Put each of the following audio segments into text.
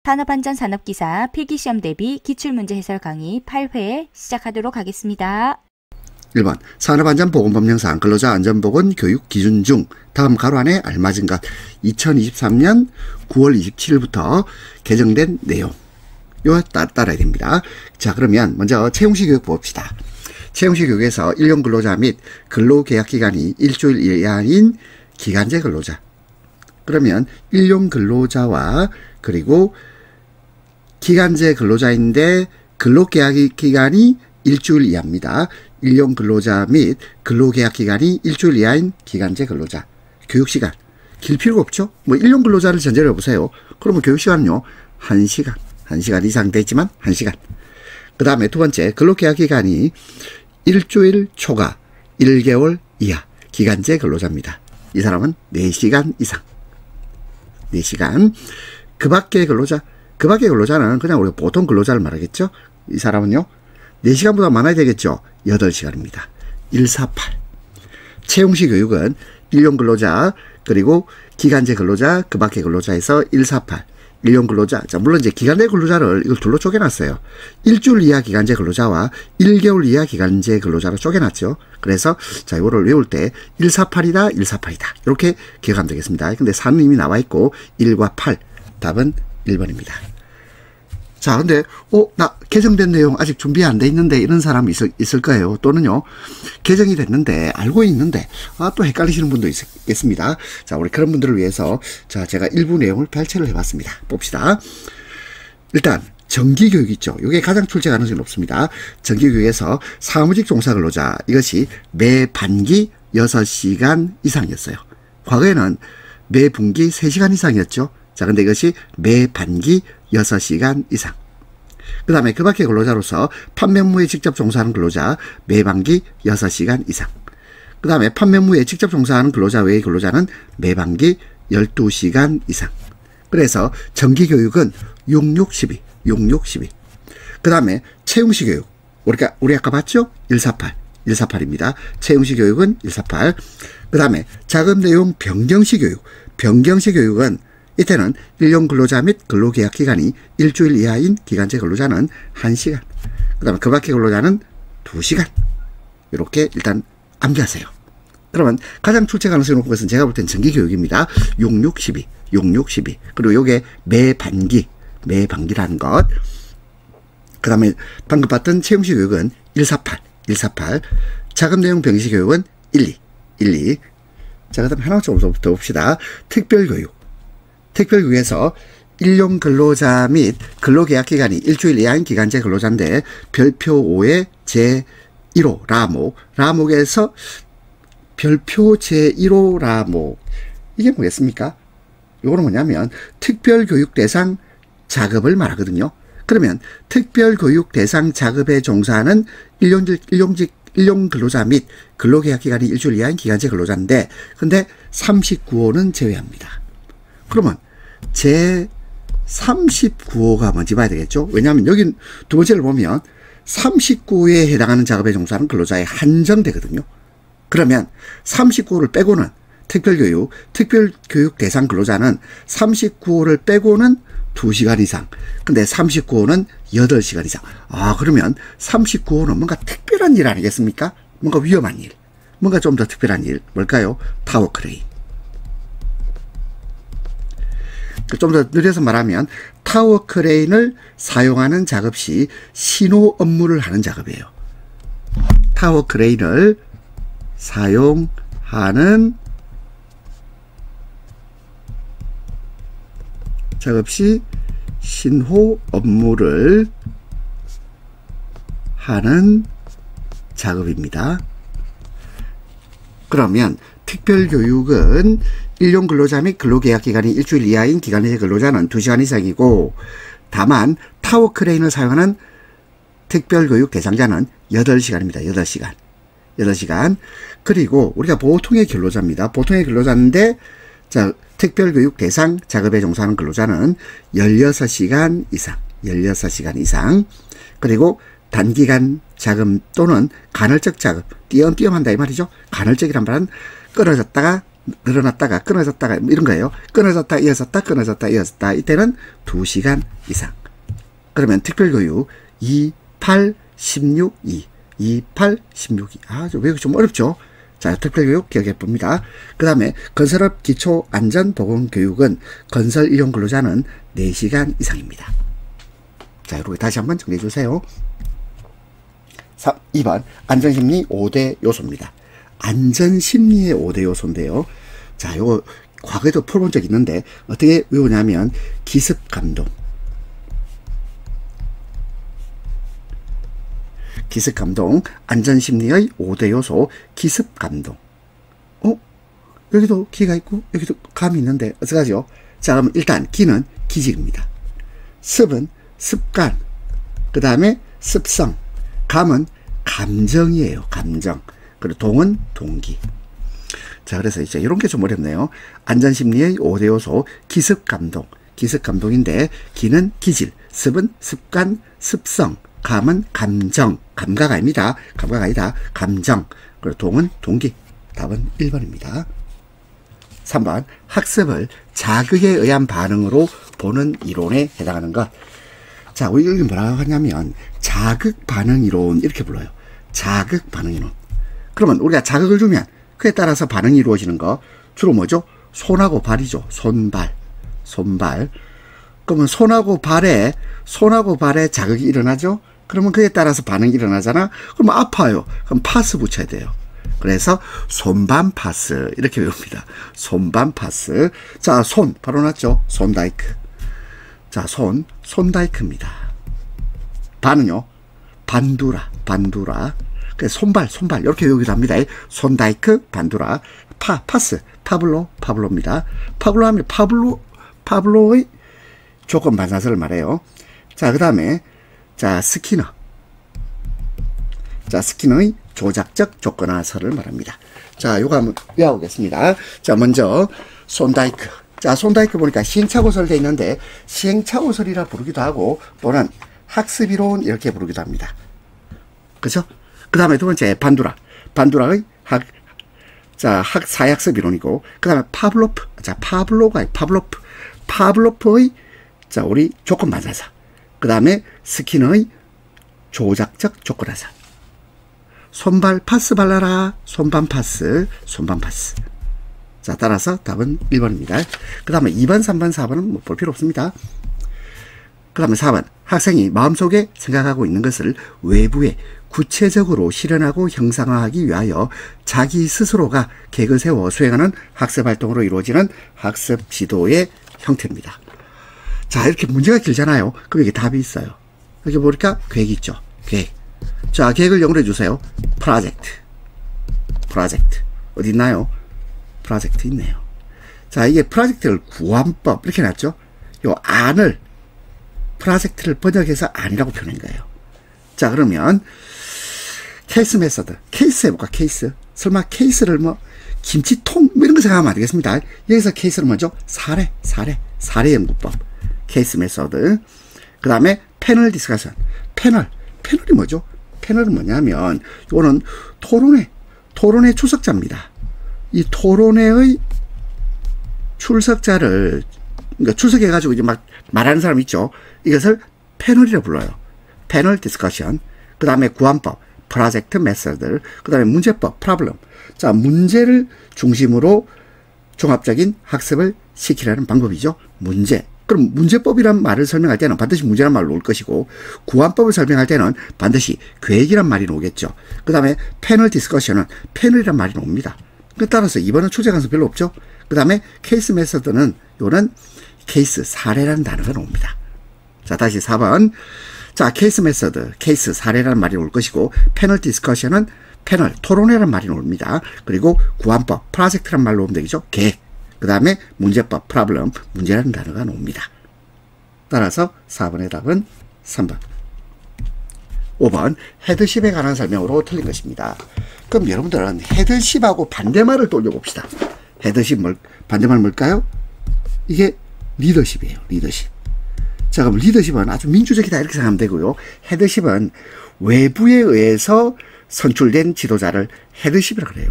산업안전 산업기사 필기시험 대비 기출문제 해설 강의 8회 시작하도록 하겠습니다. 1번 산업안전보건법령상 근로자 안전보건 교육 기준 중 다음 가로 안에 알맞은 것 2023년 9월 27일부터 개정된 내용 이거 따라야 됩니다. 자, 그러면 먼저 채용시 교육 봅시다. 채용시 교육에서 일용 근로자 및 근로계약기간이 일주일 이하인 기간제 근로자, 그러면 일용 근로자와 그리고 기간제 근로자인데 근로계약기간이 일주일 이하입니다. 일용 근로자 및 근로계약기간이 일주일 이하인 기간제 근로자. 교육시간 길 필요가 없죠. 뭐 일용 근로자를 전제로 해보세요. 그러면 교육시간은요 1시간 이상 되지만 1시간. 그 다음에 두 번째, 근로계약기간이 일주일 초과 1개월 이하 기간제 근로자입니다. 이 사람은 4시간 이상. 4시간. 그 밖의 근로자는 그냥 우리가 보통 근로자를 말하겠죠. 이 사람은요 4시간보다 많아야 되겠죠. 8시간입니다. 148. 채용시 교육은 일용 근로자 그리고 기간제 근로자 그 밖의 근로자에서 148. 일용 근로자, 자, 물론 이제 기간제 근로자를 이걸 둘로 쪼개놨어요. 일주일 이하 기간제 근로자와 1개월 이하 기간제 근로자로 쪼개놨죠. 그래서 자, 이거를 외울 때 148이다, 148이다. 이렇게 기억하면 되겠습니다. 근데 4는 이미 나와 있고 1과 8. 답은 1번입니다. 자, 근데 나 개정된 내용 아직 준비 안 돼 있는데 이런 사람이 있을 거예요. 또는요 개정이 됐는데 알고 있는데 또 헷갈리시는 분도 있겠습니다. 자, 우리 그런 분들을 위해서 자, 제가 일부 내용을 발췌를 해봤습니다. 봅시다. 일단 정기교육 있죠. 이게 가장 출제 가능성이 높습니다. 정기교육에서 사무직 종사 근로자, 이것이 매 반기 6시간 이상이었어요. 과거에는 매 분기 3시간 이상이었죠. 자, 근데 이것이 매 반기 6시간 이상. 그 다음에 그 밖의 근로자로서 판매무에 직접 종사하는 근로자 매 반기 6시간 이상. 그 다음에 판매무에 직접 종사하는 근로자 외의 근로자는 매 반기 12시간 이상. 그래서 정기교육은 6612. 그 다음에 채용시 교육. 우리 아까 봤죠? 148입니다. 채용시 교육은 148. 그 다음에 작업 내용 변경시 교육. 변경시 교육은 이때는 일용 근로자 및 근로계약 기간이 일주일 이하인 기간제 근로자는 1시간. 그 다음에 그 밖의 근로자는 2시간. 이렇게 일단 암기하세요. 그러면 가장 출제 가능성이 높은 것은 제가 볼 땐 정기교육입니다. 6612. 그리고 요게 매 반기라는 것. 그 다음에 방금 봤던 채용시 교육은 148. 작업 내용 병시 교육은 12. 자, 그 다음에 하나 좀 더 봅시다. 특별교육에서 일용 근로자 및 근로계약기간이 일주일 이하인 기간제 근로자인데 별표 5의 제1호 라목에서 별표 제1호 라목, 이게 뭐겠습니까? 이거는 뭐냐면 특별교육 대상 작업을 말하거든요. 그러면 특별교육 대상 작업에 종사하는 일용 근로자 및 근로계약기간이 일주일 이하인 기간제 근로자인데 근데 39호는 제외합니다. 그러면 제 39호가 뭔지 봐야 되겠죠. 왜냐하면 여기 두 번째를 보면 39호에 해당하는 작업에 종사하는 근로자에 한정되거든요. 그러면 39호를 빼고는 특별교육 대상 근로자는 39호를 빼고는 2시간 이상. 근데 39호는 8시간 이상. 그러면 39호는 뭔가 특별한 일 아니겠습니까? 뭔가 위험한 일. 뭔가 좀 더 특별한 일. 뭘까요? 타워 크레인. 좀 더 느려서 말하면 타워 크레인을 사용하는 작업 시 신호 업무를 하는 작업이에요. 타워 크레인을 사용하는 작업 시 신호 업무를 하는 작업입니다. 그러면 특별교육은 일용 근로자 및 근로계약기간이 일주일 이하인 기간제 근로자는 2시간 이상이고, 다만 타워 크레인을 사용하는 특별교육 대상자는 8시간입니다. 8시간. 그리고 우리가 보통의 근로자입니다. 보통의 근로자인데 자, 특별교육 대상 작업에 종사하는 근로자는 16시간 이상. 그리고 단기간 작업 또는 간헐적 작업, 띄엄띄엄 한다 이 말이죠. 간헐적이란 말은 끊어졌다가 늘어났다가 끊어졌다가 이런 거예요. 끊어졌다 이어졌다 끊어졌다 이어졌다. 이때는 2시간 이상. 그러면 특별교육 2, 8, 16, 2. 2, 8, 16, 2. 좀 외우기 좀 어렵죠? 자, 특별교육 기억해 봅니다. 그 다음에 건설업 기초안전보건교육은 건설 일용 근로자는 4시간 이상입니다. 자, 이렇게 다시 한번 정리해 주세요. 2번 안전심리 5대 요소입니다. 안전심리의 5대 요소인데요. 자, 요거 과거에도 풀어본 적 있는데 어떻게 외우냐면 기습감동, 안전심리의 5대 요소 기습감동. 여기도 기가 있고 여기도 감이 있는데 어떡하죠? 자, 그럼 일단 기는 기질입니다. 습은 습관, 그 다음에 습성, 감은 감정이에요. 감정. 그리고 동은 동기. 자, 그래서 이제 이런 게 좀 어렵네요. 안전심리의 5대 요소 기습감동. 기습감동인데 기는 기질, 습은 습관, 습성, 감은 감정. 감각 아닙니다. 감각 아니다. 감정. 그리고 동은 동기. 답은 1번입니다. 3번 학습을 자극에 의한 반응으로 보는 이론에 해당하는 것. 자, 우리 여기 뭐라고 하냐면 자극 반응 이론 이렇게 불러요. 자극 반응 이론. 그러면 우리가 자극을 주면 그에 따라서 반응이 이루어지는 거 주로 뭐죠? 손하고 발이죠. 손발. 그러면 손하고 발에 자극이 일어나죠? 그러면 그에 따라서 반응이 일어나잖아? 그러면 아파요. 그럼 파스 붙여야 돼요. 그래서 손반 파스 이렇게 외웁니다. 손반 파스. 자, 손 바로 났죠? 손다이크. 자, 손다이크입니다. 반은요? 반두라. 손발 이렇게 외우기도 합니다. 손다이크, 반두라. 파스, 파블로입니다. 파블로 하면 파블로의 조건 반사설을 말해요. 자, 그 다음에 자, 스키너의 조작적 조건화설을 말합니다. 자, 요거 한번 외워보겠습니다. 자, 먼저 손다이크. 자, 손다이크 보니까 시행착오설 돼 있는데 시행착오설이라 부르기도 하고 또는 학습이론 이렇게 부르기도 합니다. 그죠? 그 다음에 두 번째 반두라의 사약습 이론이고, 그 다음에 파블로프의 자, 우리 조건 반사사. 그 다음에 스키너의 조작적 조건화사. 손발 파스 발라라. 손반 파스. 자, 따라서 답은 1번입니다. 그 다음에 2번, 3번, 4번은 뭐 볼 필요 없습니다. 그 다음에 4번 학생이 마음속에 생각하고 있는 것을 외부에 구체적으로 실현하고 형상화하기 위하여 자기 스스로가 계획을 세워 수행하는 학습활동으로 이루어지는 학습 지도의 형태입니다. 자, 이렇게 문제가 길잖아요. 그럼 이게 답이 있어요. 여기 보니까 계획이 있죠. 계획. 자, 계획을 영어로 해주세요. 프로젝트. 어디 있나요? 프로젝트 있네요. 자, 이게 프로젝트를 구안법 이렇게 놨죠. 요 안을 프로젝트를 번역해서 안이라고 표현한 거예요. 자, 그러면 케이스 메서드. 케이스 해볼까? 케이스. 설마 케이스를 뭐 김치통 뭐 이런 거 생각하면 안 되겠습니다. 여기서 케이스는 뭐죠? 사례 연구법. 케이스 메서드. 그 다음에 패널 디스커션. 패널이 뭐죠? 패널은 뭐냐면 이거는 토론회 출석자입니다. 이 토론회의 출석자를 그러니까 출석해가지고 이제 막 말하는 사람 있죠. 이것을 패널이라고 불러요. 패널 디스커션. 그 다음에 구안법, 프로젝트 메서드. 그 다음에 문제법, 프로블럼. 자, 문제를 중심으로 종합적인 학습을 시키라는 방법이죠. 문제. 그럼 문제법이란 말을 설명할 때는 반드시 문제란 말로 올 것이고, 구안법을 설명할 때는 반드시 계획이란 말이 나오겠죠. 그 다음에 패널 디스커션은 패널이란 말이 나옵니다. 따라서 2번은 출제 가능성 별로 없죠. 그 다음에 케이스 메서드는 요는 케이스 사례라는 단어가 나옵니다. 자, 다시 4번. 자, 케이스 메서드, 케이스 사례라는 말이 올 것이고, 패널 디스커션은 패널, 토론회라는 말이 나옵니다. 그리고 구안법, 프로젝트라는 말로 오면 되겠죠. 계획. 그 다음에 문제법, 프로블럼, 문제라는 단어가 나옵니다. 따라서 4번의 답은 3번. 5번, 헤드십에 관한 설명으로 틀린 것입니다. 그럼 여러분들은 헤드십하고 반대말을 돌려봅시다. 헤드십, 반대말 뭘까요? 이게 리더십이에요. 리더십. 자, 그럼 리더십은 아주 민주적이다 이렇게 생각하면 되고요. 헤드십은 외부에 의해서 선출된 지도자를 헤드십이라고 그래요.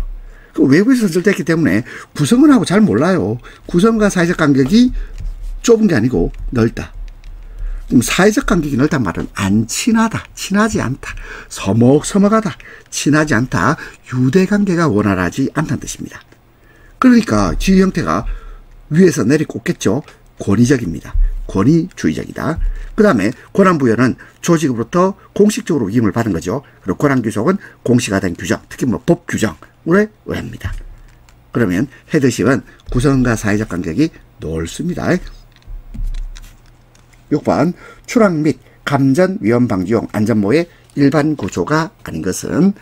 그 외국에서 선출됐기 때문에 구성은 하고 잘 몰라요. 구성과 사회적 간격이 좁은 게 아니고 넓다. 그럼 사회적 간격이 넓단 말은 안 친하다, 친하지 않다, 서먹서먹하다, 친하지 않다, 유대관계가 원활하지 않다는 뜻입니다. 그러니까 지위 형태가 위에서 내리꽂겠죠. 권위적입니다. 권위주의적이다. 그 다음에 권한부여는 조직으로부터 공식적으로 위임을 받은 거죠. 그리고 권한규속은 공식화된 규정, 특히 뭐 법규정에 의합니다. 그러면 헤드십은 구성과 사회적 간격이 넓습니다. 6번 추락 및 감전 위험 방지용 안전모의 일반 구조가 아닌 것은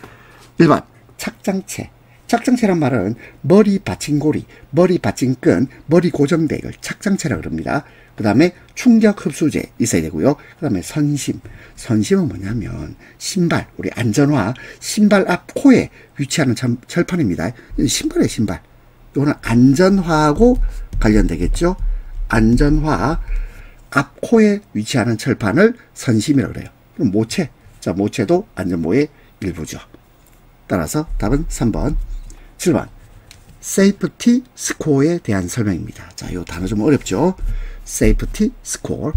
1번 착장체. 착장체란 말은 머리 받침고리, 머리 받침끈, 머리 고정대 이걸 착장체라고 그럽니다. 그 다음에 충격 흡수제 있어야 되고요. 그 다음에 선심. 선심은 뭐냐면 신발, 우리 안전화, 신발 앞 코에 위치하는 철판입니다. 신발이에요, 신발. 이거는 안전화하고 관련되겠죠. 안전화 앞 코에 위치하는 철판을 선심이라고 그래요. 그럼 모체. 자, 모체도 안전모의 일부죠. 따라서 답은 3번. 7번. 세이프티 스코어에 대한 설명입니다. 자, 이 단어 좀 어렵죠? 세이프티 스코어.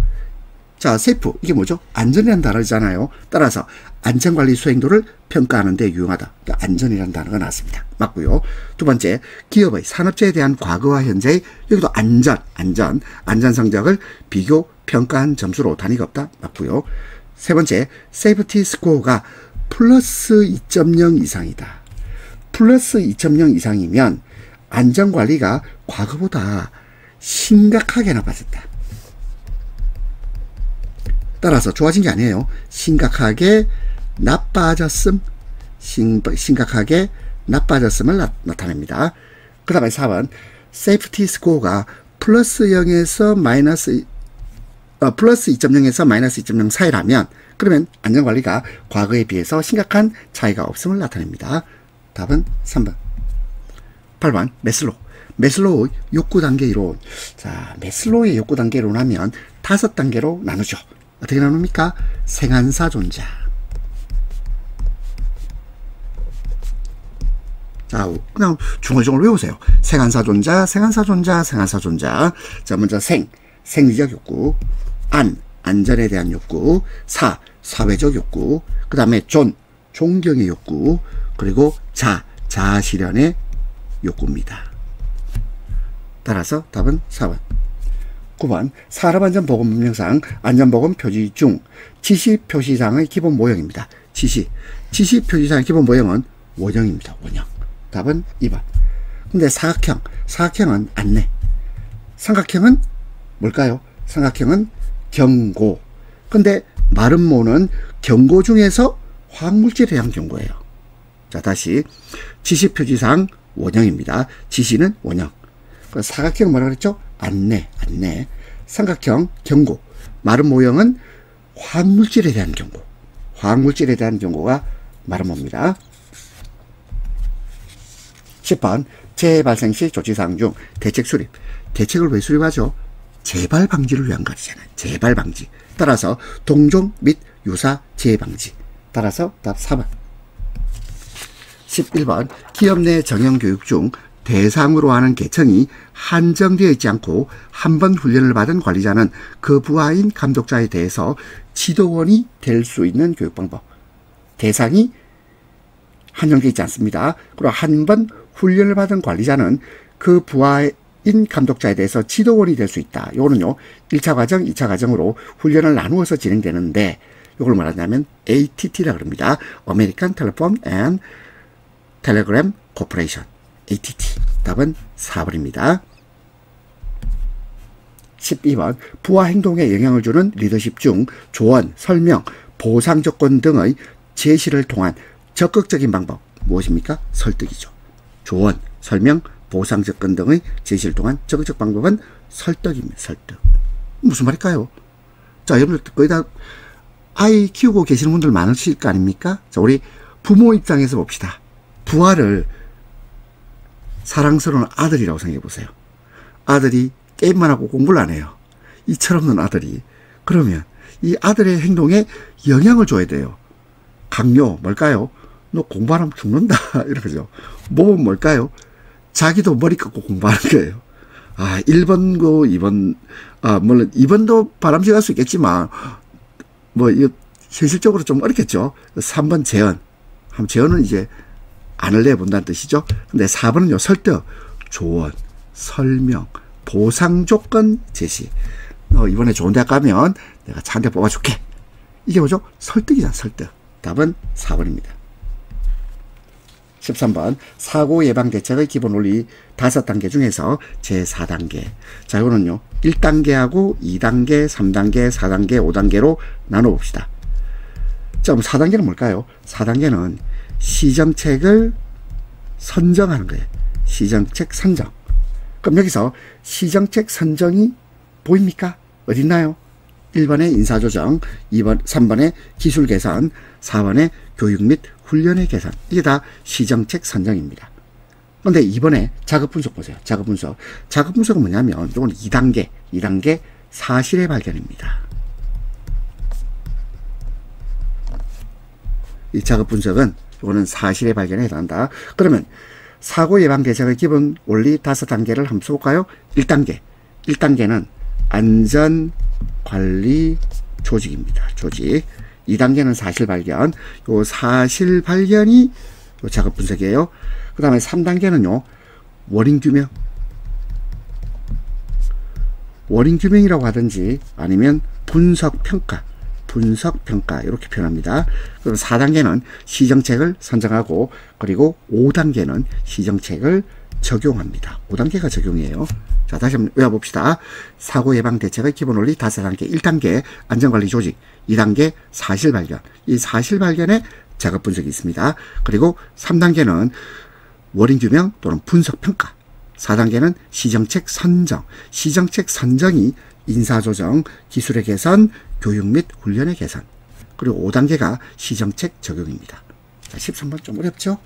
자, 세이프. 이게 뭐죠? 안전이라는 단어잖아요. 따라서 안전관리 수행도를 평가하는 데 유용하다. 그러니까 안전이라는 단어가 나왔습니다. 맞고요. 두 번째, 기업의 산업재해에 대한 과거와 현재의 여기도 안전 성적을 비교 평가한 점수로 단위가 없다. 맞고요. 세 번째, 세이프티 스코어가 플러스 2.0 이상이다. 플러스 2.0 이상이면 안전관리가 과거보다 심각하게 나빠졌다. 따라서 좋아진 게 아니에요. 심각하게 나빠졌음을 나타냅니다. 그 다음에 4번 세이프티 스코어가 플러스 0에서 플러스 2.0에서 마이너스 2.0 사이라면 그러면 안전관리가 과거에 비해서 심각한 차이가 없음을 나타냅니다. 답은 3번. 8번 메슬로우의 욕구단계 이론. 자, 메슬로우의 욕구단계 이론 하면 5단계로 나누죠. 어떻게 나눕니까? 생한사존자. 자, 그냥 중얼중얼 외우세요. 생한사존자. 자, 먼저 생리적 욕구. 안전에 대한 욕구. 사회적 욕구. 그 다음에 존경의 욕구. 그리고 자아실현의 욕구입니다. 따라서 답은 4번. 9번 산업안전보건법령상 안전보건 표지 중 지시표시상의 기본 모형입니다. 지시표시상의 기본 모형은 원형입니다. 원형. 답은 2번. 근데 사각형은 안내. 삼각형은 뭘까요? 삼각형은 경고. 근데 마름모는 경고 중에서 화학물질에 대한 경고예요. 자, 다시 지시표지상 원형입니다. 지시는 원형. 사각형 뭐라 그랬죠? 안내. 삼각형 경고. 마름 모형은 화학물질에 대한 경고. 화학물질에 대한 경고가 마름모입니다. 10번 재해 발생 시 조치사항 중 대책 수립. 대책을 왜 수립하죠? 재발 방지를 위한 것이잖아요. 재발 방지. 따라서 동종 및 유사 재해 방지. 따라서 답 4번. 11번 기업 내 정형교육 중 대상으로 하는 계층이 한정되어 있지 않고 한 번 훈련을 받은 관리자는 그 부하인 감독자에 대해서 지도원이 될 수 있는 교육방법. 대상이 한정되어 있지 않습니다. 그리고 한 번 훈련을 받은 관리자는 그 부하인 감독자에 대해서 지도원이 될 수 있다. 이거는요 1차 과정, 2차 과정으로 훈련을 나누어서 진행되는데 이걸 말하냐면 ATT라고 합니다. American Telephone and Telegram Corporation. ATT. 답은 4번입니다. 12번 부하 행동에 영향을 주는 리더십 중 조언, 설명, 보상 조건 등의 제시를 통한 적극적인 방법 무엇입니까? 설득이죠. 조언, 설명, 보상 조건 등의 제시를 통한 적극적 방법은 설득입니다. 설득. 무슨 말일까요? 자, 여러분들 거의 다 아이 키우고 계시는 분들 많으실 거 아닙니까? 자, 우리 부모 입장에서 봅시다. 부하를 사랑스러운 아들이라고 생각해 보세요. 아들이 게임만 하고 공부를 안 해요. 이 철없는 아들이. 그러면 이 아들의 행동에 영향을 줘야 돼요. 강요, 뭘까요? 너 공부 안 하면 죽는다. 이러죠. 몸은 뭘까요? 자기도 머리 깎고 공부하는 거예요. 1번, 2번, 물론 2번도 바람직할 수 있겠지만, 이거 현실적으로 좀 어렵겠죠. 3번 재현. 재현은 이제 안을 내본다는 뜻이죠. 근데 4번은요, 설득, 조언, 설명, 보상 조건 제시. 너 이번에 좋은 대학 가면 내가 차 한 대 뽑아줄게. 이게 뭐죠? 설득이잖아, 설득. 답은 4번입니다. 13번 사고 예방 대책의 기본 원리 5단계 중에서 제4단계. 자, 이거는요 1단계하고 2단계, 3단계, 4단계, 5단계로 나눠봅시다. 자, 그럼 4단계는 뭘까요? 4단계는 시정책을 선정하는 거예요. 시정책 선정. 그럼 여기서 시정책 선정이 보입니까? 어디 있나요? 1번에 인사조정, 3번에 기술 개선, 4번에 교육 및 훈련의 개선. 이게 다 시정책 선정입니다. 그런데 이번에 작업분석 보세요. 작업분석. 작업분석은 뭐냐면 이건 2단계 사실의 발견입니다. 이 작업분석은 이거는 사실의 발견에 해당한다. 그러면 사고 예방 대책의 기본 원리 5단계를 한번 써볼까요? 1단계는 안전관리 조직입니다. 조직. 2단계는 사실발견. 요 사실발견이 요 작업분석이에요. 그 다음에 3단계는요. 원인규명. 원인규명이라고 하든지 아니면 분석평가. 이렇게 표현합니다. 그럼 4단계는 시정책을 선정하고 그리고 5단계는 시정책을 적용합니다. 5단계가 적용이에요. 자, 다시 한번 외워봅시다. 사고 예방 대책의 기본 원리 5단계. 1단계 안전관리 조직, 2단계 사실발견. 이 사실발견에 작업분석이 있습니다. 그리고 3단계는 원인규명 또는 분석평가. 4단계는 시정책 선정. 시정책 선정이 인사조정, 기술의 개선, 교육 및 훈련의 개선. 그리고 5단계가 시정책 적용입니다. 자, 13번 좀 어렵죠?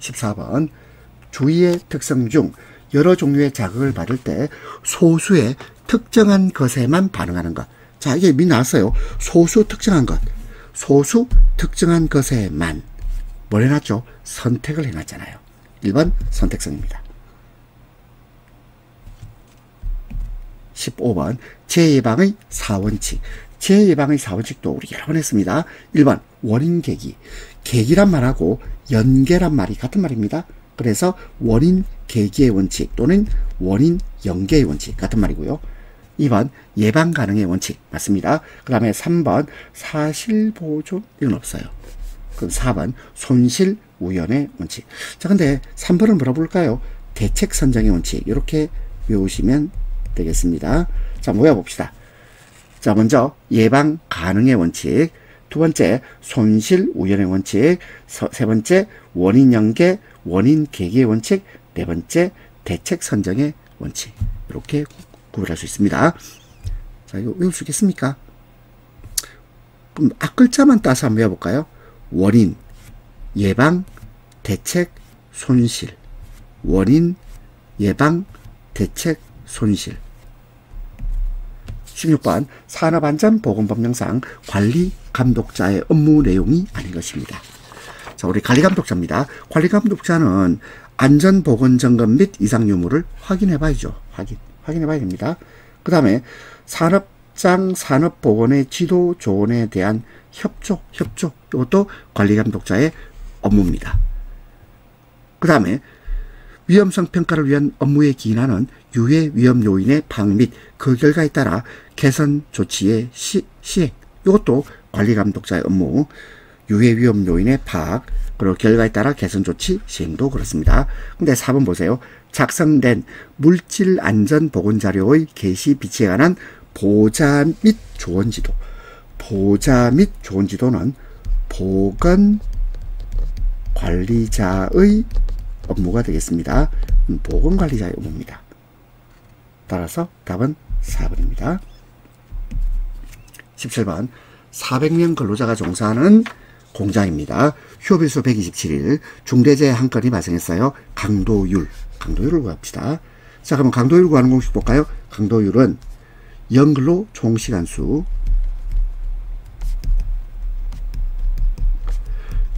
14번 주의의 특성 중 여러 종류의 자극을 받을 때 소수의 특정한 것에만 반응하는 것. 자, 이게 이미 나왔어요. 소수 특정한 것. 소수 특정한 것에만 뭘 해놨죠? 선택을 해놨잖아요. 1번 선택성입니다. 15번 재예방의 4원칙. 재예방의 4원칙도 우리 여러 번 했습니다. 1번 원인 계기. 계기란 말하고 연계란 말이 같은 말입니다. 그래서 원인 계기의 원칙 또는 원인 연계의 원칙 같은 말이고요. 2번 예방 가능의 원칙 맞습니다. 그 다음에 3번 사실 보존 이건 없어요. 그럼 4번 손실 우연의 원칙. 자, 근데 3번은 뭐라 부를까요? 대책 선정의 원칙. 이렇게 외우시면 되겠습니다. 자, 모여봅시다. 자, 먼저 예방 가능의 원칙, 두 번째 손실 우연의 원칙, 세 번째 원인 연계, 원인 계기의 원칙, 네 번째 대책 선정의 원칙. 이렇게 구별할 수 있습니다. 자, 이거 외울 수 있겠습니까? 그럼 앞글자만 따서 한번 외워볼까요? 원인, 예방, 대책, 손실. 원인, 예방, 대책, 손실. 16번 산업안전보건법령상 관리감독자의 업무 내용이 아닌 것입니다. 자, 우리 관리감독자입니다. 관리감독자는 안전보건점검 및 이상 유무를 확인해 봐야죠. 확인해 봐야 됩니다. 그 다음에 산업장 산업보건의 지도 조언에 대한 협조. 이것도 관리감독자의 업무입니다. 그 다음에 위험성 평가를 위한 업무에 기인하는 유해 위험 요인의 파악 및 그 결과에 따라 개선 조치의 시행. 이것도 관리감독자의 업무. 유해 위험 요인의 파악, 그리고 결과에 따라 개선 조치 시행도 그렇습니다. 근데 4번 보세요. 작성된 물질 안전 보건 자료의 게시 비치에 관한 보자 및 조언 지도. 보자 및 조언 지도는 보건 관리자의 업무가 되겠습니다. 보건 관리자의 업무입니다. 따라서 답은 4번입니다. 17번 400명 근로자가 종사하는 공장입니다. 휴업일수 127일, 중대재해 한 건이 발생했어요. 강도율을 구합시다. 자, 그러면 강도율 구하는 공식 볼까요? 강도율은 연근로 총시간수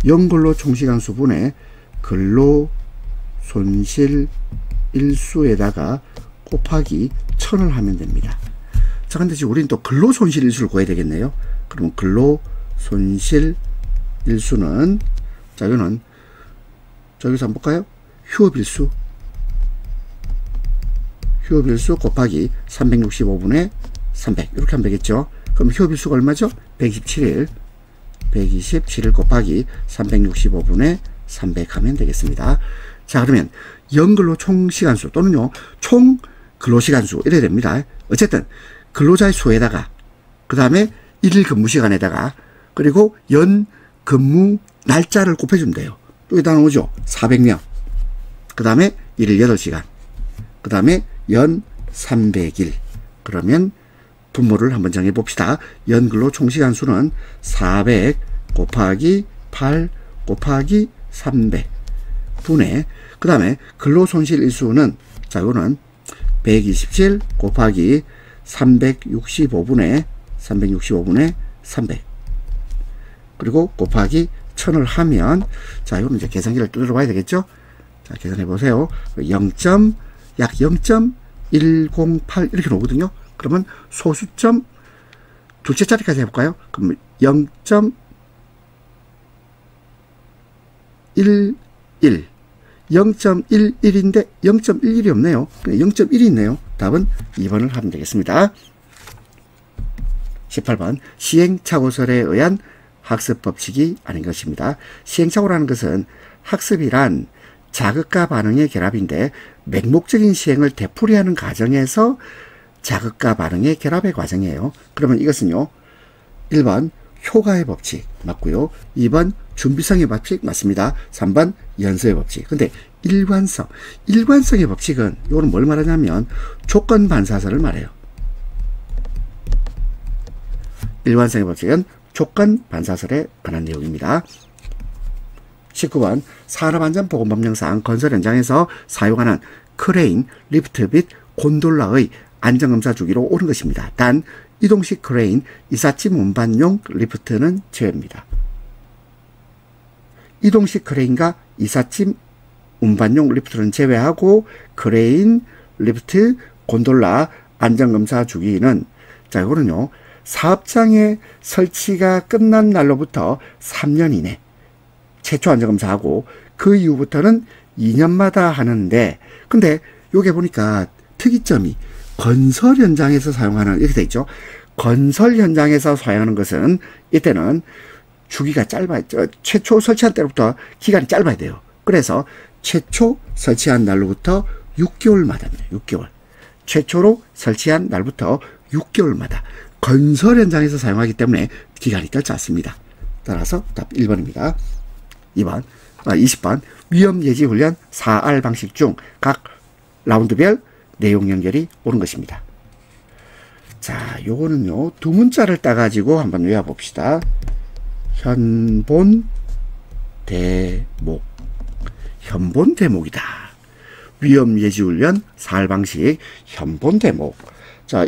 연근로 총시간수 분의 근로 손실 일수에다가 곱하기 1000을 하면 됩니다. 자, 근데 지금 우리는 또 근로 손실 일수를 구해야 되겠네요. 그러면 근로 손실 일수는, 자, 이거는 저기서 한번 볼까요? 휴업일수 곱하기 365분의 300 이렇게 하면 되겠죠. 그럼 휴업일수가 얼마죠? 127일 곱하기 365분의 300 하면 되겠습니다. 자, 그러면 연근로 총시간수 또는요 총 근로시간수 이래야 됩니다. 어쨌든 근로자의 수에다가 그 다음에 일일 근무시간에다가 그리고 연 근무 날짜를 곱해주면 돼요. 또 여기다 나오죠. 400명 그 다음에 일일 8시간 그 다음에 연 300일. 그러면 분모를 한번 정해 봅시다. 연근로 총시간수는 400 곱하기 8 곱하기 300 분의, 그 다음에 근로손실일수는, 자, 이거는 127 곱하기 365분의 300 그리고 곱하기 1000을 하면, 자, 이거는 이제 계산기를 뚫어 봐야 되겠죠. 자, 계산해 보세요. 약 0.108 이렇게 나오거든요. 그러면 소수점 둘째 자리까지 해볼까요? 그럼 0.11 0.11인데 0.11이 없네요. 0.1이 있네요. 답은 2번을 하면 되겠습니다. 18번 시행착오설에 의한 학습법칙이 아닌 것입니다. 시행착오라는 것은 학습이란 자극과 반응의 결합인데 맹목적인 시행을 되풀이하는 과정에서 자극과 반응의 결합의 과정이에요. 그러면 이것은요 1번 효과의 법칙 맞고요. 2번 준비성의 법칙 맞습니다. 3번 연소의 법칙. 근데 일관성의 법칙은 이거는 뭘 말하냐면 조건 반사설을 말해요. 일관성의 법칙은 조건 반사설에 관한 내용입니다. 19번 산업안전보건법령상 건설 현장에서 사용하는 크레인, 리프트 및 곤돌라의 안전검사 주기로 옳은 것입니다. 단 이동식 크레인, 이삿짐 운반용 리프트는 제외입니다. 이동식 크레인과 이삿짐 운반용 리프트는 제외하고 크레인, 리프트, 곤돌라 안전검사 주기는, 자, 이거는요 사업장의 설치가 끝난 날로부터 3년 이내 최초 안전검사하고 그 이후부터는 2년마다 하는데, 근데 요게 보니까 특이점이 건설 현장에서 사용하는, 이렇게 돼 있죠. 건설 현장에서 사용하는 것은 이때는 주기가 짧아요. 최초 설치한 때로부터 기간이 짧아야 돼요. 그래서 최초 설치한 날로부터 6개월마다입니다. 6개월. 최초로 설치한 날부터 6개월마다 건설 현장에서 사용하기 때문에 기간이 짧습니다. 따라서 답 1번입니다. 20번 위험예지훈련 4R 방식 중 각 라운드별 내용 연결이 옳은 것입니다. 자, 요거는요 두 문자를 따가지고 한번 외워봅시다. 현본대목이다. 위험예지훈련 4R 방식 현본대목. 자,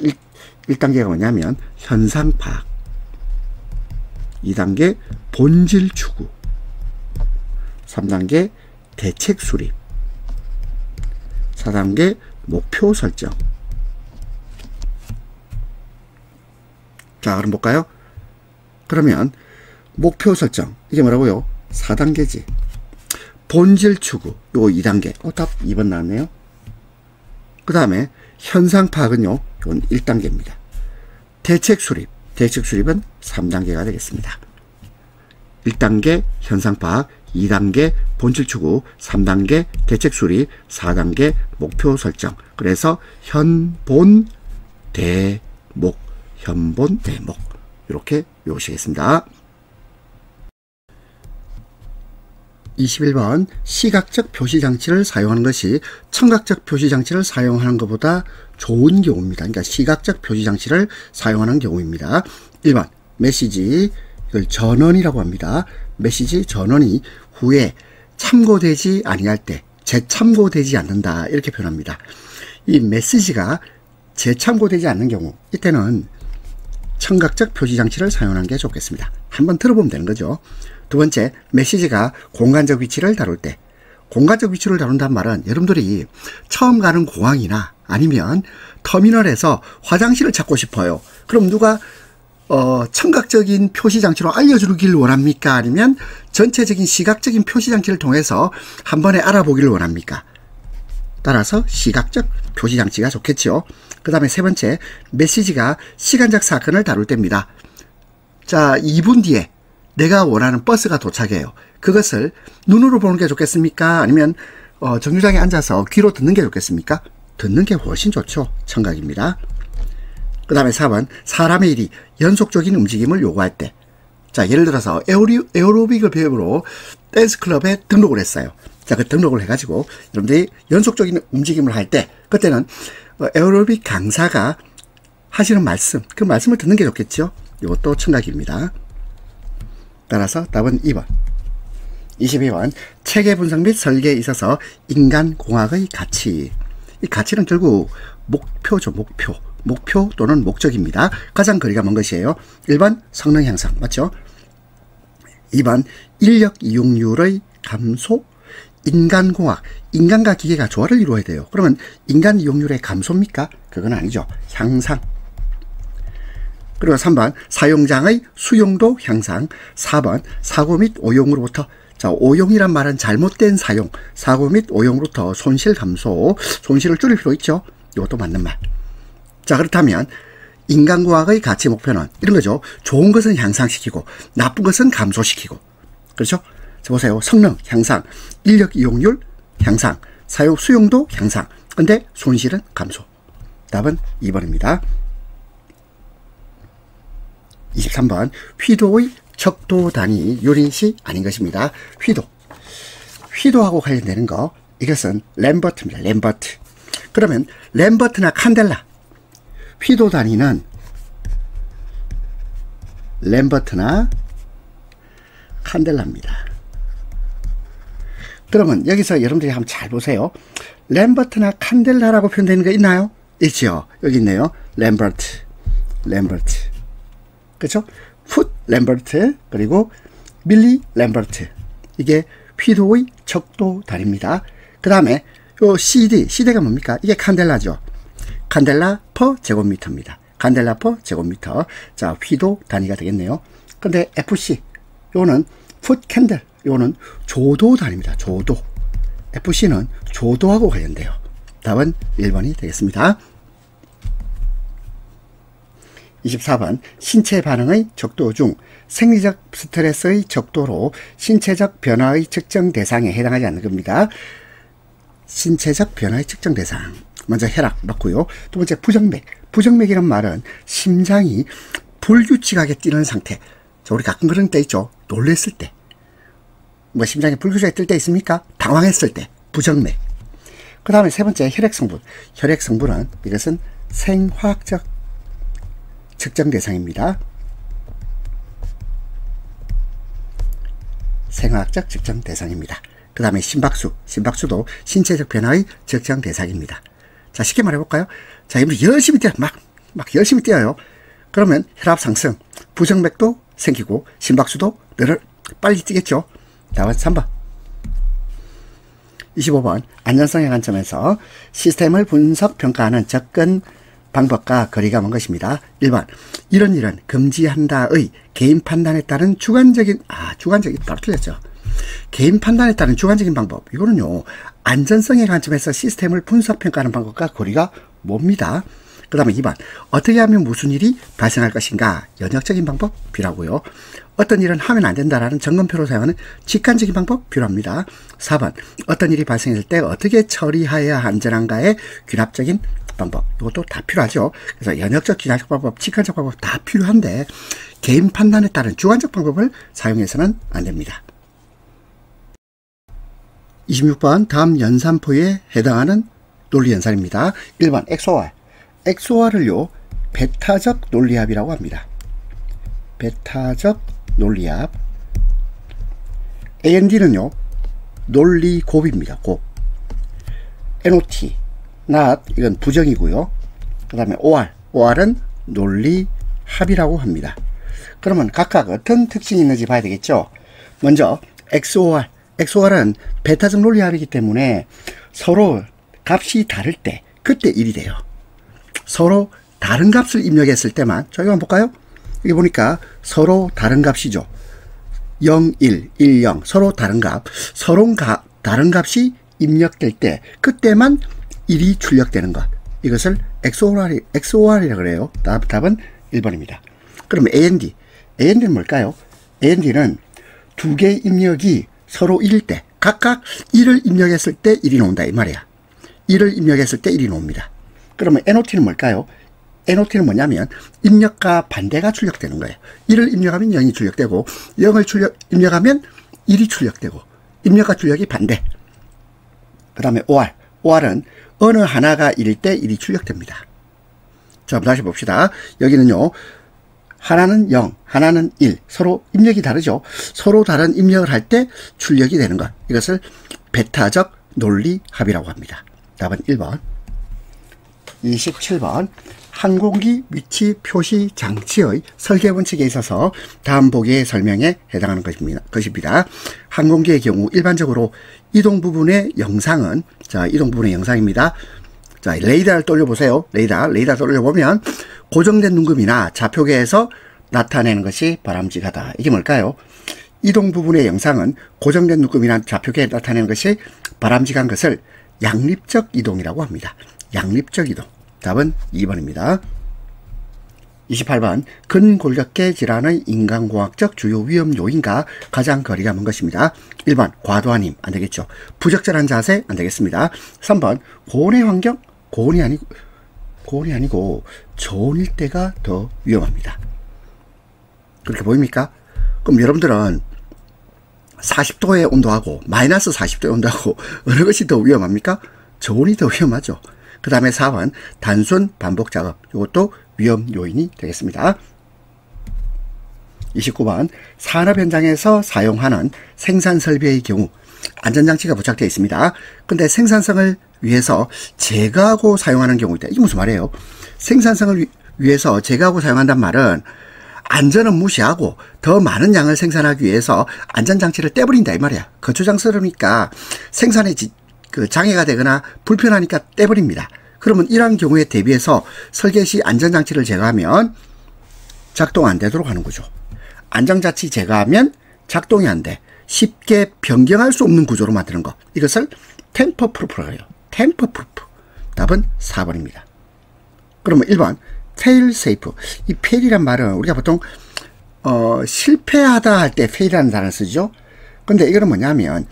1단계가 뭐냐면 현상 파악, 2단계 본질 추구, 3단계 대책 수립, 4단계 목표 설정. 자, 그럼 볼까요? 그러면 목표 설정, 이게 뭐라고요? 4단계지. 본질 추구, 요거 2단계. 답 2번 나왔네요. 그 다음에 현상 파악은요, 이건 1단계입니다. 대책 수립은 3단계가 되겠습니다. 1단계 현상 파악, 2단계 본질 추구, 3단계 대책 수립, 4단계 목표 설정. 그래서 현본 대목 이렇게 외우시겠습니다. 21번 시각적 표시장치를 사용하는 것이 청각적 표시장치를 사용하는 것보다 좋은 경우입니다. 그러니까 시각적 표시장치를 사용하는 경우입니다. 1번 메시지, 이걸 전원이라고 합니다. 메시지 전원이 후에 참고되지 아니할 때 재참고되지 않는다, 이렇게 표현합니다. 이 메시지가 재참고되지 않는 경우, 이때는 청각적 표시장치를 사용하는 게 좋겠습니다. 한번 들어보면 되는 거죠. 두 번째, 메시지가 공간적 위치를 다룰 때. 공간적 위치를 다룬다는 말은 여러분들이 처음 가는 공항이나 아니면 터미널에서 화장실을 찾고 싶어요. 그럼 누가 청각적인 표시장치로 알려주길 원합니까? 아니면 전체적인 시각적인 표시장치를 통해서 한 번에 알아보기를 원합니까? 따라서 시각적 표시장치가 좋겠죠. 그 다음에 세 번째, 메시지가 시간적 사건을 다룰 때입니다. 자, 2분 뒤에 내가 원하는 버스가 도착해요. 그것을 눈으로 보는 게 좋겠습니까? 아니면 정류장에 앉아서 귀로 듣는 게 좋겠습니까? 듣는 게 훨씬 좋죠. 청각입니다. 그 다음에 4번, 사람의 일이 연속적인 움직임을 요구할 때. 자, 예를 들어서 에어로빅을 배우러 댄스 클럽에 등록을 했어요. 자, 그 등록을 해가지고 여러분들이 연속적인 움직임을 할 때, 그때는 에어로빅 강사가 하시는 말씀, 그 말씀을 듣는 게 좋겠죠. 이것도 청각입니다. 따라서 답은 2번. 22번, 체계 분석 및 설계에 있어서 인간공학의 가치. 이 가치는 결국 목표죠. 목표 또는 목적입니다. 가장 거리가 먼 것이에요. 1번 성능 향상, 맞죠? 2번 인력 이용률의 감소. 인간공학, 인간과 기계가 조화를 이루어야 돼요. 그러면 인간 이용률의 감소입니까? 그건 아니죠. 향상. 그리고 3번 사용장의 수용도 향상. 4번 사고 및 오용으로부터, 자, 오용이란 말은 잘못된 사용, 사고 및 오용으로부터 손실 감소, 손실을 줄일 필요 있죠. 이것도 맞는 말. 자, 그렇다면 인간공학의 가치 목표는 이런 거죠. 좋은 것은 향상시키고 나쁜 것은 감소시키고. 그렇죠? 자, 보세요. 성능 향상, 인력 이용률 향상, 사용 수용도 향상. 근데 손실은 감소. 답은 2번입니다. 23번, 휘도의 척도 단위 유닛이 아닌 것입니다. 휘도하고 관련되는 거, 이것은 램버트입니다. 램버트. 그러면 램버트나 칸델라, 휘도 단위는 램버트나 칸델라입니다. 그러면 여기서 여러분들이 한번 잘 보세요. 램버트나 칸델라라고 표현되는 거 있나요? 있죠. 여기 있네요. 램버트. 그렇죠? 풋 램버트, 그리고 밀리 램버트. 이게 휘도의 척도 단위입니다. 그 다음에 요 CD가 뭡니까? 이게 칸델라죠. 칸델라 퍼 제곱미터입니다. 칸델라 퍼 제곱미터. 자, 휘도 단위가 되겠네요. 근데 FC, 요거는 풋 캔들, 요거는 조도 단위입니다. 조도. FC는 조도하고 관련돼요. 답은 1번이 되겠습니다. 24번, 신체 반응의 적도 중 생리적 스트레스의 적도로 신체적 변화의 측정 대상에 해당하지 않는 겁니다. 신체적 변화의 측정 대상. 먼저 혈압 맞고요. 두 번째 부정맥. 부정맥이란 말은 심장이 불규칙하게 뛰는 상태. 자, 우리 가끔 그런 때 있죠. 놀랬을 때. 뭐 심장이 불규칙하게 뛸 때 있습니까? 당황했을 때. 부정맥. 그 다음에 세 번째 혈액성분. 혈액성분은 이것은 생화학적 측정 대상입니다. 생화학적 측정 대상입니다. 그 다음에 심박수. 심박수도 신체적 변화의 측정 대상입니다. 자, 쉽게 말해볼까요? 자, 여러분 열심히 뛰어요. 막 열심히 뛰어요. 그러면 혈압 상승, 부정맥도 생기고 심박수도 빨리 뛰겠죠. 답은 3번. 25번, 안전성의 관점에서 시스템을 분석 평가하는 접근 방법과 거리가 먼 것입니다. 1번, 이런 일은 금지한다의 개인 판단에 따른 주관적인 바로 틀렸죠. 개인 판단에 따른 주관적인 방법. 이거는요, 안전성의 관점에서 시스템을 분석 평가하는 방법과 거리가 멉니다. 그 다음에 2번, 어떻게 하면 무슨 일이 발생할 것인가. 연역적인 방법 필요하고요. 어떤 일은 하면 안 된다라는 점검표로 사용하는 직관적인 방법 필요합니다. 4번, 어떤 일이 발생했을 때 어떻게 처리해야 안전한가의 귀납적인 방법. 이것도 다 필요하죠. 그래서 연역적, 귀납적 방법, 직관적 방법 다 필요한데 개인 판단에 따른 주관적 방법을 사용해서는 안 됩니다. 26번, 다음 연산포에 해당하는 논리 연산입니다. 1번, 엑소알. 엑소알을요, 베타적 논리합이라고 합니다. 베타적 논리합. AND는요, 논리 곱입니다. 곱. NOT, not, 이건 부정이고요. 그 다음에 OR은 논리 합이라고 합니다. 그러면 각각 어떤 특징이 있는지 봐야 되겠죠. 먼저 XOR은 베타적 논리합이기 때문에 서로 값이 다를 때 그때 1이 돼요. 서로 다른 값을 입력했을 때만. 자, 이거 한번 볼까요? 여기 보니까 서로 다른 값이죠. 0, 1, 1, 0 서로 다른 값. 서로 다른 값이 입력될 때 그때만 1이 출력되는 것. 이것을 XOR이라고 그래요. 답은 1번입니다. 그럼 AND는 뭘까요? AND는 두 개의 입력이 서로 1일 때 각각 1을 입력했을 때 1이 나온다 이 말이야. 1을 입력했을 때 1이 나옵니다. 그러면 NOT는 뭘까요? NOT는 뭐냐면 입력과 반대가 출력되는 거예요. 1을 입력하면 0이 출력되고 0을 입력하면 1이 출력되고 입력과 출력이 반대. 그 다음에 OR은 어느 하나가 1일 때 1이 출력됩니다. 자, 다시 봅시다. 여기는요. 하나는 0, 하나는 1. 서로 입력이 다르죠. 서로 다른 입력을 할 때 출력이 되는 것. 이것을 베타적 논리 합이라고 합니다. 답은 1번. 27번. 항공기 위치 표시 장치의 설계 원칙에 있어서 다음 보기의 설명에 해당하는 것입니다. 항공기의 경우 일반적으로 이동 부분의 영상은, 자, 이동 부분의 영상입니다. 자, 레이더를 돌려보세요. 레이더 돌려보면 고정된 눈금이나 좌표계에서 나타내는 것이 바람직하다. 이게 뭘까요? 이동 부분의 영상은 고정된 눈금이나 좌표계에 나타내는 것이 바람직한 것을 양립적 이동이라고 합니다. 양립적 이동. 답은 2번입니다. 28번. 근골격계 질환의 인간공학적 주요 위험 요인과 가장 거리가 먼 것입니다. 1번. 과도한 힘. 안 되겠죠. 부적절한 자세. 안 되겠습니다. 3번. 고온의 환경. 고온이 아니고 저온일 때가 더 위험합니다. 그렇게 보입니까? 그럼 여러분들은 40도의 온도하고 마이너스 40도의 온도하고 어느 것이 더 위험합니까? 저온이 더 위험하죠. 그 다음에 4번 단순 반복 작업. 이것도 위험 요인이 되겠습니다. 29번 산업 현장에서 사용하는 생산 설비의 경우 안전장치가 부착되어 있습니다. 근데 생산성을 위해서 제거하고 사용하는 경우입니다. 이게 무슨 말이에요? 생산성을 위해서 제거하고 사용한다는 말은 안전은 무시하고 더 많은 양을 생산하기 위해서 안전장치를 떼버린다 이 말이야. 거추장스러우니까 생산에 장애가 되거나 불편하니까 떼버립니다. 그러면 이러한 경우에 대비해서 설계 시 안전장치를 제거하면 작동 안 되도록 하는 거죠. 안전장치 제거하면 작동이 안 돼. 쉽게 변경할 수 없는 구조로 만드는 것. 이것을 템퍼 프루프라고 해요. 템퍼 프루프. 답은 4번입니다. 그러면 1번 fail safe. 이 fail이란 말은 우리가 보통 실패하다 할 때 fail이라는 단어를 쓰죠. 근데 이거는 뭐냐면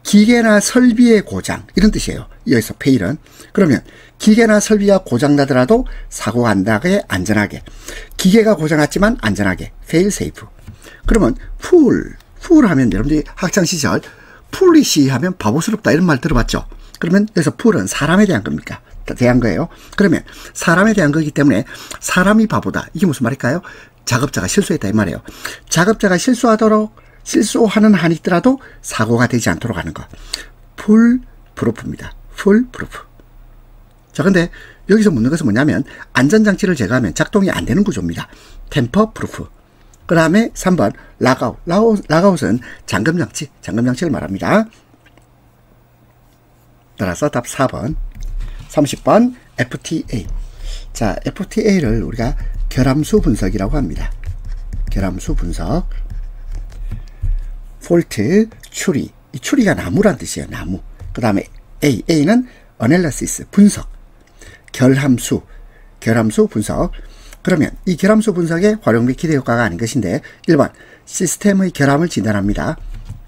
기계나 설비의 고장 이런 뜻이에요. 여기서 fail은. 그러면 기계나 설비가 고장나더라도 사고가 안 나게 안전하게. 기계가 고장났지만 안전하게. fail safe. 그러면 fool 하면 여러분들이 학창시절 foolish 하면 바보스럽다 이런 말 들어봤죠. 그러면 여기서 fool은 사람에 대한 겁니까? 대한 거예요. 그러면 사람에 대한 거기 때문에 사람이 바보다. 이게 무슨 말일까요? 작업자가 실수했다 이 말이에요. 작업자가 실수하는 한이 있더라도 사고가 되지 않도록 하는 것. 풀 프루프입니다. 풀 프루프. 자, 근데 여기서 묻는 것은 뭐냐면 안전장치를 제거하면 작동이 안 되는 구조입니다. 템퍼 프루프. 그 다음에 3번 락아웃. 락아웃은 잠금장치를 말합니다. 따라서 답 4번. 30번 FTA. 자, FTA를 우리가 결함수 분석이라고 합니다. 결함수 분석. 폴트, 추리. 이 추리가 나무란 뜻이에요. 나무. 그 다음에 A는 analysis, 분석. 결함수 분석. 그러면 이 결함수 분석의 활용 및 기대 효과가 아닌 것인데 1번 시스템의 결함을 진단합니다.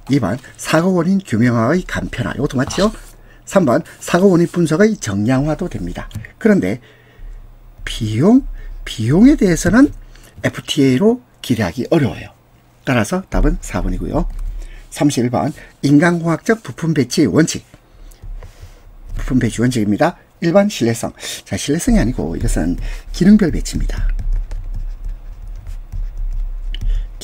2번 사고 원인 규명화의 간편화. 이것도 맞죠? 3번 사고 원인 분석의 정량화도 됩니다. 그런데 비용에 대해서는 FTA로 기대하기 어려워요. 따라서 답은 4번이고요. 31번 인간공학적 부품 배치 원칙. 부품 배치 원칙입니다. 1번 신뢰성. 자, 신뢰성이 아니고 이것은 기능별 배치입니다.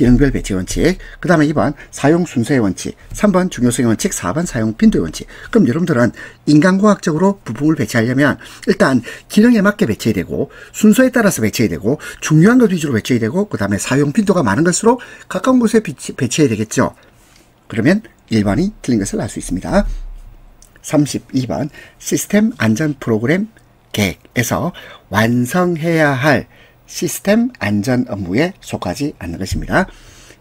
기능별 배치 원칙, 그 다음에 2번 사용 순서의 원칙, 3번 중요성의 원칙, 4번 사용 빈도의 원칙. 그럼 여러분들은 인간공학적으로 부품을 배치하려면 일단 기능에 맞게 배치해야 되고, 순서에 따라서 배치해야 되고, 중요한 것 위주로 배치해야 되고, 그 다음에 사용 빈도가 많은 것으로 가까운 곳에 배치해야 되겠죠. 그러면 1번이 틀린 것을 알 수 있습니다. 32번 시스템 안전 프로그램 계획에서 완성해야 할 시스템 안전 업무에 속하지 않는 것입니다.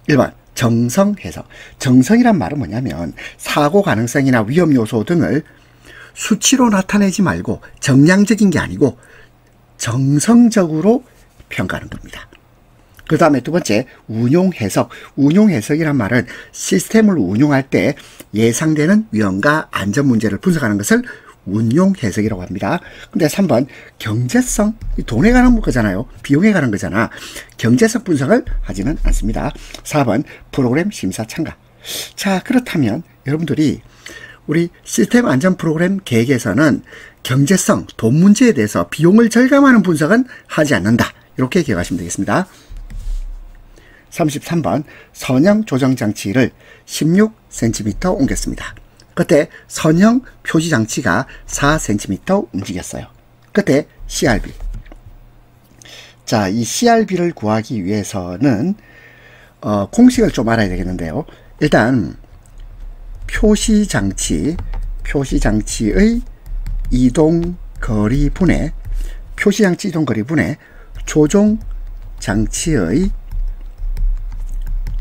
1번 정성 해석. 정성이란 말은 뭐냐면 사고 가능성이나 위험 요소 등을 수치로 나타내지 말고 정량적인 게 아니고 정성적으로 평가하는 겁니다. 그 다음에 두 번째 운용 해석. 운용 해석이란 말은 시스템을 운용할 때 예상되는 위험과 안전 문제를 분석하는 것을 운용 해석이라고 합니다. 근데 3번 경제성, 돈에 관한 거잖아요. 비용에 관한 거잖아. 경제성 분석을 하지는 않습니다. 4번 프로그램 심사 참가. 자, 그렇다면 여러분들이 우리 시스템 안전 프로그램 계획에서는 경제성, 돈 문제에 대해서 비용을 절감하는 분석은 하지 않는다. 이렇게 기억하시면 되겠습니다. 33번 선형 조정 장치를 16cm 옮겼습니다. 그때 선형 표지 장치가 4cm 움직였어요. 그때 CRB. 자, 이 CRB를 구하기 위해서는 공식을 좀 알아야 되겠는데요. 일단 표시 장치의 이동 거리 분의 표시 장치 이동 거리 분의 조종 장치의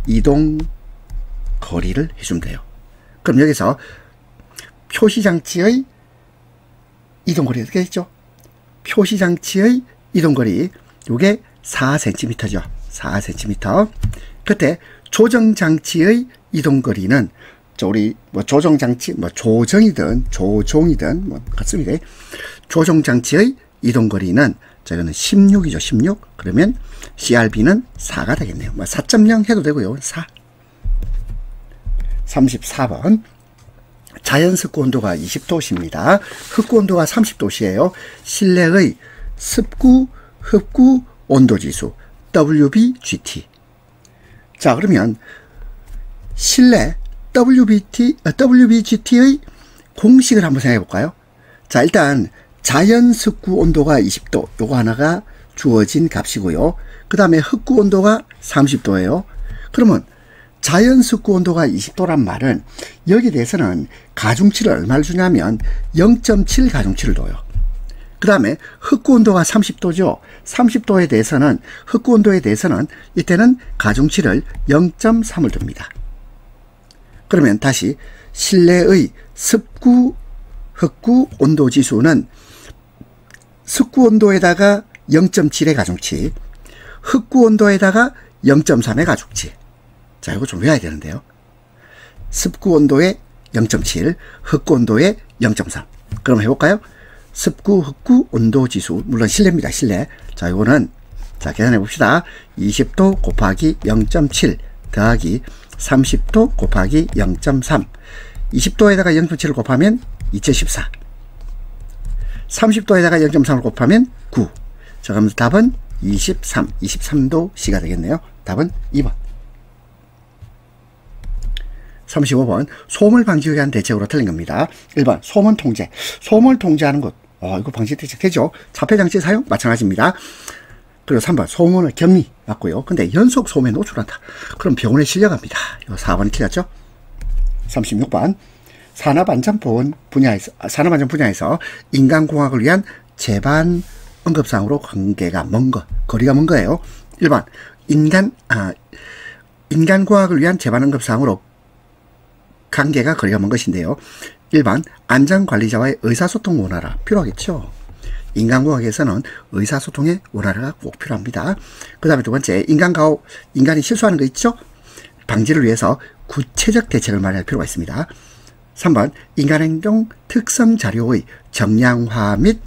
이동 거리를 해주면 돼요. 그럼 여기서 표시장치의 이동거리 어떻게 했죠? 표시장치의 이동거리 요게 4cm죠. 4cm. 그때 조정장치의 이동거리는 우리 뭐 조정장치 뭐 조종이든 뭐 같습니다. 조종장치의 이동거리는 자, 이거는 16이죠. 16. 그러면 CRB는 4가 되겠네요. 뭐 4.0 해도 되고요. 4. 34번 자연 습구 온도가 20도씨입니다. 흡구 온도가 30도씨예요. 실내의 습구 흡구 온도지수 WBGT. 자, 그러면 실내 WBGT의 공식을 한번 생각해 볼까요? 자, 일단 자연 습구 온도가 20도 요거 하나가 주어진 값이고요. 그 다음에 흡구 온도가 30도예요. 그러면 자연 습구 온도가 20도란 말은 여기에 대해서는 가중치를 얼마를 주냐면 0.7 가중치를 둬요. 그 다음에 흡구 온도가 30도죠. 30도에 대해서는 흡구 온도에 대해서는 이때는 가중치를 0.3을 둡니다. 그러면 다시 실내의 습구 흡구 온도 지수는 습구 온도에다가 0.7의 가중치, 흡구 온도에다가 0.3의 가중치. 자, 이거 좀 외워야 되는데요. 습구 온도에 0.7, 흡구 온도에 0.3. 그럼 해볼까요? 습구, 흡구 온도 지수, 물론 실내입니다. 실내. 자, 이거는 자, 계산해 봅시다. 20도 곱하기 0.7 더하기 30도 곱하기 0.3. 20도에다가 0.7을 곱하면 2014. 30도에다가 0.3을 곱하면 9. 자, 그럼 답은 23도씨가 되겠네요. 답은 2번. 35번 소음을 방지하기 위한 대책으로 틀린 겁니다. 1번 소음 통제. 소음을 통제하는 것. 이거 방지 대책 되죠. 자폐장치 사용 마찬가지입니다. 그리고 3번 소음을 격리 맞고요. 근데 연속 소음에 노출한다. 그럼 병원에 실려갑니다. 이거 4번이 틀렸죠. 36번 산업안전 분야에서 인간공학을 위한 제반 언급사항으로 관계가 먼 것, 거리가 먼 거예요. 1번 인간공학을 위한 제반 언급사항으로 관계가 거리가 먼 것인데요. 1번 안전관리자와의 의사소통 원활화 필요하겠죠. 인간공학에서는 의사소통의 원활화가 꼭 필요합니다. 그 다음에 두 번째 인간이 실수하는 거 있죠. 방지를 위해서 구체적 대책을 마련할 필요가 있습니다. 3번 인간행동 특성 자료의 정량화 및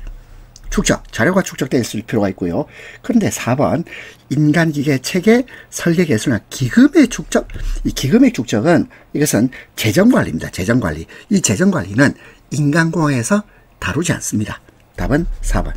축적, 자료가 축적되어 있을 필요가 있고요. 그런데 4번 인간기계 체계 설계 개수나 기금의 축적, 이 기금의 축적은 이것은 재정관리입니다. 재정관리. 이 재정관리는 인간공학에서 다루지 않습니다. 답은 4번.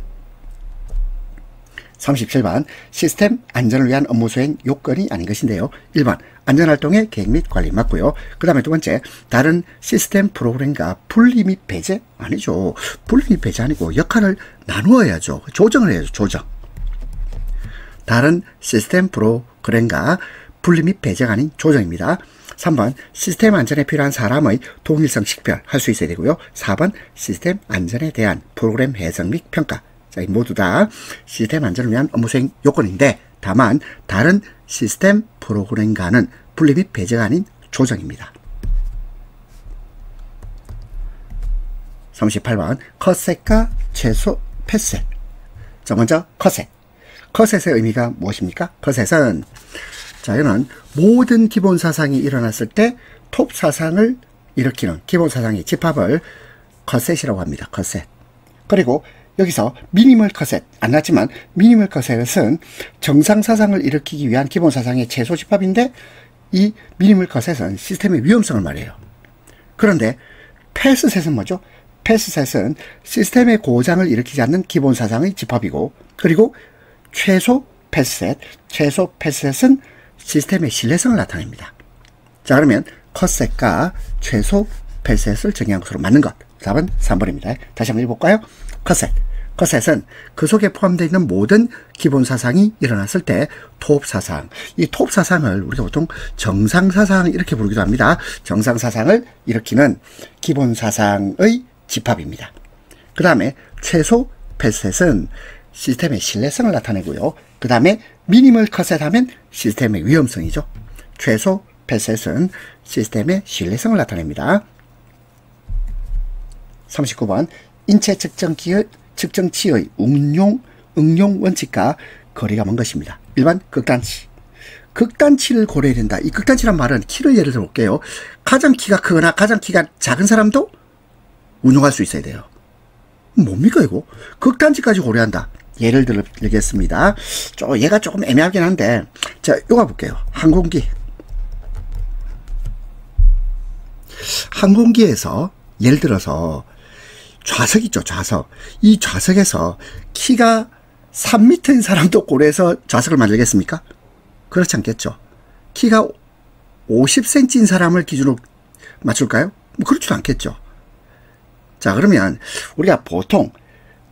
37번 시스템 안전을 위한 업무 수행 요건이 아닌 것인데요. 1번 안전활동의 계획 및 관리 맞고요. 그 다음에 두 번째 다른 시스템 프로그램과 분리 및 배제 아니죠. 분리 및 배제 아니고 역할을 나누어야죠. 조정을 해야죠. 조정. 다른 시스템 프로그램과 분리 및 배제가 아닌 조정입니다. 3번 시스템 안전에 필요한 사람의 동일성 식별할 수 있어야 되고요. 4번 시스템 안전에 대한 프로그램 해석 및 평가. 자, 모두 다 시스템 안전을 위한 업무 수행 요건인데 다만 다른 시스템 프로그램과는 분리 및 배제가 아닌 조정입니다. 38번 컷셋과 최소 패셋. 자, 먼저 컷셋. 컷셋의 의미가 무엇입니까? 컷셋은 자, 이거는 모든 기본 사상이 일어났을 때 톱 사상을 일으키는 기본 사상의 집합을 컷셋이라고 합니다. 컷셋. 그리고 여기서 미니멀 컷셋 안 났지만 미니멀 컷셋은 정상 사상을 일으키기 위한 기본 사상의 최소 집합인데 이 미니멀 컷셋은 시스템의 위험성을 말해요. 그런데 패스셋은 뭐죠? 패스셋은 시스템의 고장을 일으키지 않는 기본 사상의 집합이고 그리고 최소 패스셋은 시스템의 신뢰성을 나타냅니다. 자, 그러면 컷셋과 최소 패스셋을 정의한 것으로 맞는 것. 답은 3번입니다. 다시 한번 읽어볼까요? 컷셋은 그 속에 포함되어 있는 모든 기본 사상이 일어났을 때 톱 사상. 이 톱 사상을 우리가 보통 정상 사상 이렇게 부르기도 합니다. 정상 사상을 일으키는 기본 사상의 집합입니다. 그 다음에 최소 패스셋은 시스템의 신뢰성을 나타내고요. 그 다음에 미니멀 컷셋 하면 시스템의 위험성이죠. 최소 패스셋은 시스템의 신뢰성을 나타냅니다. 39번 인체 측정치의 응용 원칙과 거리가 먼 것입니다. 1번 극단치. 극단치를 고려해야 된다. 이 극단치란 말은 키를 예를 들어 볼게요. 가장 키가 크거나 가장 키가 작은 사람도 운용할 수 있어야 돼요. 뭡니까 이거? 극단치까지 고려한다. 예를 들겠습니다. 얘가 조금 애매하긴 한데 자, 요거 볼게요. 항공기에서 예를 들어서 좌석 있죠. 좌석. 이 좌석에서 키가 3m인 사람도 고려해서 좌석을 만들겠습니까? 그렇지 않겠죠. 키가 50cm인 사람을 기준으로 맞출까요? 뭐 그렇지도 않겠죠. 자, 그러면 우리가 보통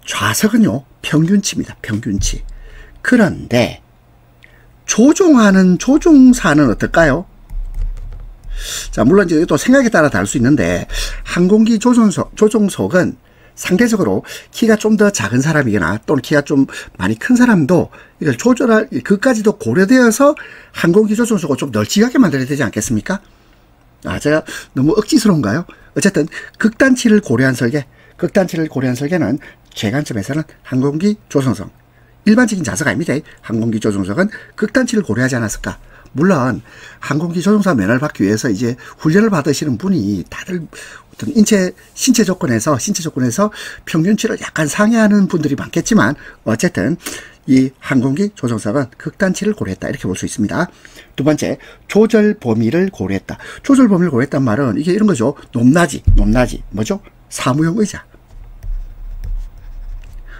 좌석은요 평균치입니다. 평균치. 그런데 조종하는 조종사는 어떨까요? 자, 물론 이제 또 생각에 따라 다를 수 있는데 항공기 조종석은 상대적으로 키가 좀 더 작은 사람이거나 또는 키가 좀 많이 큰 사람도 이걸 조절할 그까지도 고려되어서 항공기 조종석을 좀 널찍하게 만들어야 되지 않겠습니까? 아, 제가 너무 억지스러운가요? 어쨌든 극단치를 고려한 설계는 제 관점에서는 항공기 조종석, 일반적인 좌석 아닙니다. 항공기 조종석은 극단치를 고려하지 않았을까? 물론 항공기 조종사 면허를 받기 위해서 이제 훈련을 받으시는 분이 다들 어떤 신체 조건에서 평균치를 약간 상회하는 분들이 많겠지만 어쨌든 이 항공기 조종석은 극단치를 고려했다 이렇게 볼 수 있습니다. 두 번째, 조절 범위를 고려했다. 조절 범위를 고려했단 말은 이게 이런 거죠. 높낮이 뭐죠? 사무용 의자.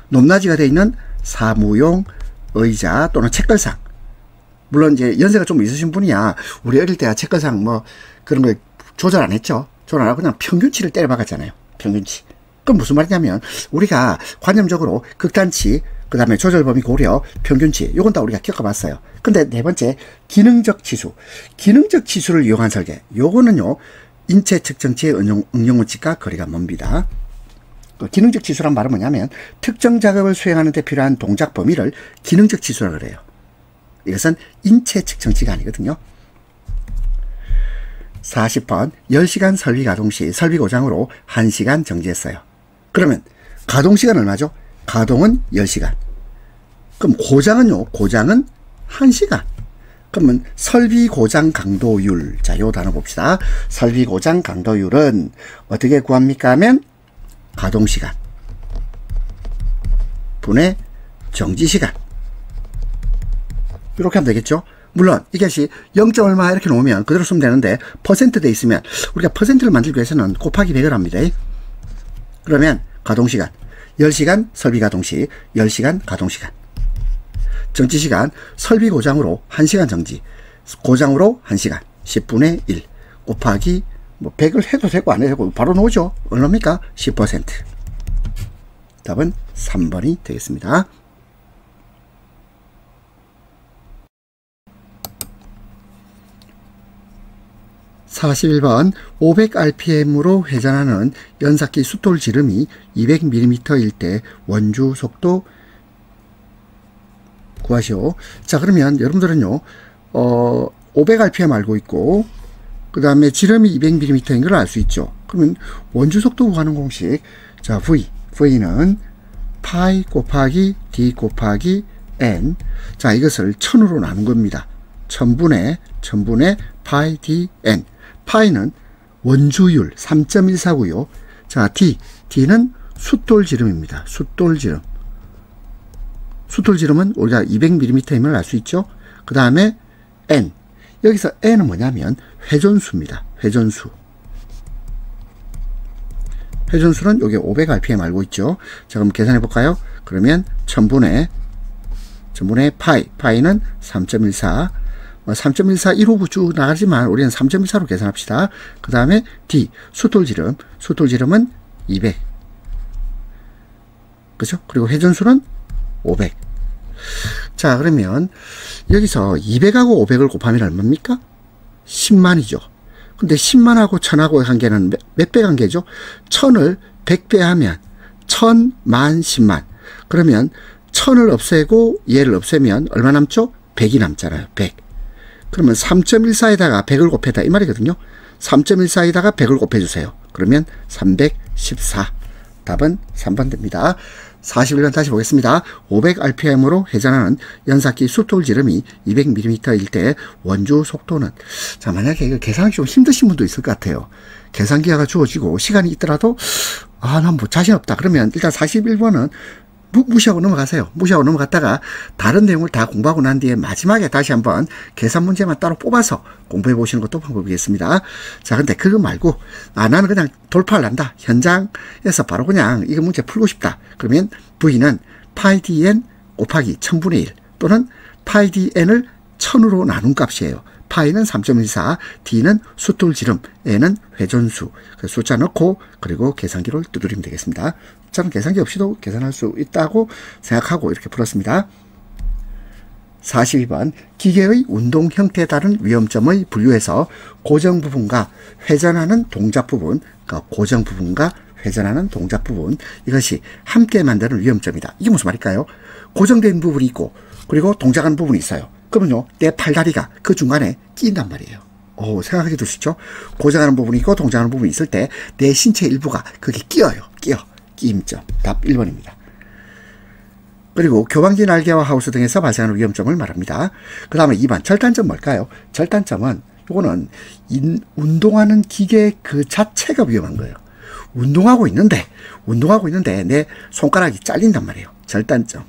높낮이가 되어 있는 사무용 의자 또는 책걸상. 물론 이제 연세가 좀 있으신 분이야 우리 어릴 때야 책걸상 뭐 그런 거 조절 안 했죠. 조절 안 하고 그냥 평균치를 때려 박았잖아요. 평균치. 그럼 무슨 말이냐면 우리가 관념적으로 극단치, 그 다음에 조절 범위 고려, 평균치 요건 다 우리가 겪어봤어요. 근데 네 번째, 기능적 치수를 이용한 설계. 요거는요 인체 측정치의 응용 원칙과 거리가 멉니다. 기능적 치수란 말은 뭐냐면 특정 작업을 수행하는 데 필요한 동작 범위를 기능적 치수라고 그래요. 이것은 인체 측정치가 아니거든요. 40번 10시간 설비 가동 시 설비 고장으로 1시간 정지했어요. 그러면 가동시간 얼마죠? 가동은 10시간. 그럼 고장은요? 고장은 1시간. 그러면 설비 고장 강도율. 자, 요 단어 봅시다. 설비 고장 강도율은 어떻게 구합니까? 하면 가동시간 분의 정지시간. 이렇게 하면 되겠죠. 물론 이것이 0. 얼마 이렇게 놓으면 그대로 쓰면 되는데 퍼센트 돼 있으면 우리가 퍼센트를 만들기 위해서는 곱하기 100을 합니다. 그러면 가동시간 10시간 설비 가동시 10시간 가동시간. 정지시간 설비 고장으로 1시간 정지, 고장으로 1시간 10분의 1 곱하기 뭐 100을 해도 되고 안 해도 되고 바로 나오죠. 얼마입니까? 10%. 답은 3번이 되겠습니다. 41번 500rpm으로 회전하는 연삭기 숫돌 지름이 200mm일 때 원주 속도 구하시오. 자, 그러면 여러분들은요 500rpm 알고 있고 그 다음에 지름이 200mm인 걸 알 수 있죠. 그러면 원주 속도 구하는 공식, 자 V는 파이 곱하기 D 곱하기 N, 자 이것을 1000으로 나눈 겁니다. 1000분의 파이 D N. 파이는 원주율 3.14고요. 자 D는 숫돌 지름입니다. 숫돌 지름은 우리가 200mm임을 알 수 있죠. 그 다음에 N, 여기서 N은 뭐냐면 회전수입니다. 회전수는 여기 500rpm 알고 있죠. 자, 그럼 계산해 볼까요? 그러면 1000분의 파이는 3.14, 3.14 159 쭉 나가지만 우리는 3.14로 계산합시다. 그 다음에 D, 숫돌지름은 200, 그죠? 그리고 회전수는 500. 자, 그러면 여기서 200하고 500을 곱하면 얼마입니까? 10만이죠. 근데 10만하고 1000하고 관계는 몇 배 관계죠? 1000을 100배 하면 1000, 만, 10만. 그러면 1000을 없애고 얘를 없애면 얼마 남죠? 100이 남잖아요. 100. 그러면 3.14에다가 100을 곱해다 이 말이거든요. 3.14에다가 100을 곱해주세요. 그러면 314. 답은 3번 됩니다. 41번 다시 보겠습니다. 500rpm으로 회전하는 연삭기 숫돌 지름이 200mm일 때 원주 속도는, 자 만약에 이거 계산하기 좀 힘드신 분도 있을 것 같아요. 계산기가 주어지고 시간이 있더라도 난 뭐 자신 없다 그러면 일단 41번은 무시하고 넘어가세요. 무시하고 넘어갔다가 다른 내용을 다 공부하고 난 뒤에 마지막에 다시 한번 계산 문제만 따로 뽑아서 공부해 보시는 것도 방법이겠습니다. 자, 근데 그거 말고 나는 그냥 돌파를 한다. 현장에서 바로 그냥 이거 문제 풀고 싶다. 그러면 V는 파이 dn 곱하기 1000분의 1 또는 파이 dn을 1000으로 나눈 값이에요. 파이는 3.14, D는 숫돌 지름, N은 회전수. 숫자 넣고 그리고 계산기를 두드리면 되겠습니다. 저는 계산기 없이도 계산할 수 있다고 생각하고 이렇게 풀었습니다. 42번 기계의 운동 형태에 따른 위험점의 분류에서 고정 부분과 회전하는 동작 부분, 그러니까 고정 부분과 회전하는 동작 부분, 이것이 함께 만드는 위험점이다. 이게 무슨 말일까요? 고정된 부분이 있고 그리고 동작하는 부분이 있어요. 그러면요, 내 팔다리가 그 중간에 끼인단 말이에요. 생각해 두시죠. 고정하는 부분이 있고 동작하는 부분이 있을 때 내 신체 일부가 거기 끼어요. 끼임점. 답 1번입니다. 그리고 교반기 날개와 하우스 등에서 발생하는 위험점을 말합니다. 그 다음에 2번 절단점 뭘까요? 절단점은 요거는 운동하는 기계 그 자체가 위험한 거예요. 운동하고 있는데 내 손가락이 잘린단 말이에요. 절단점.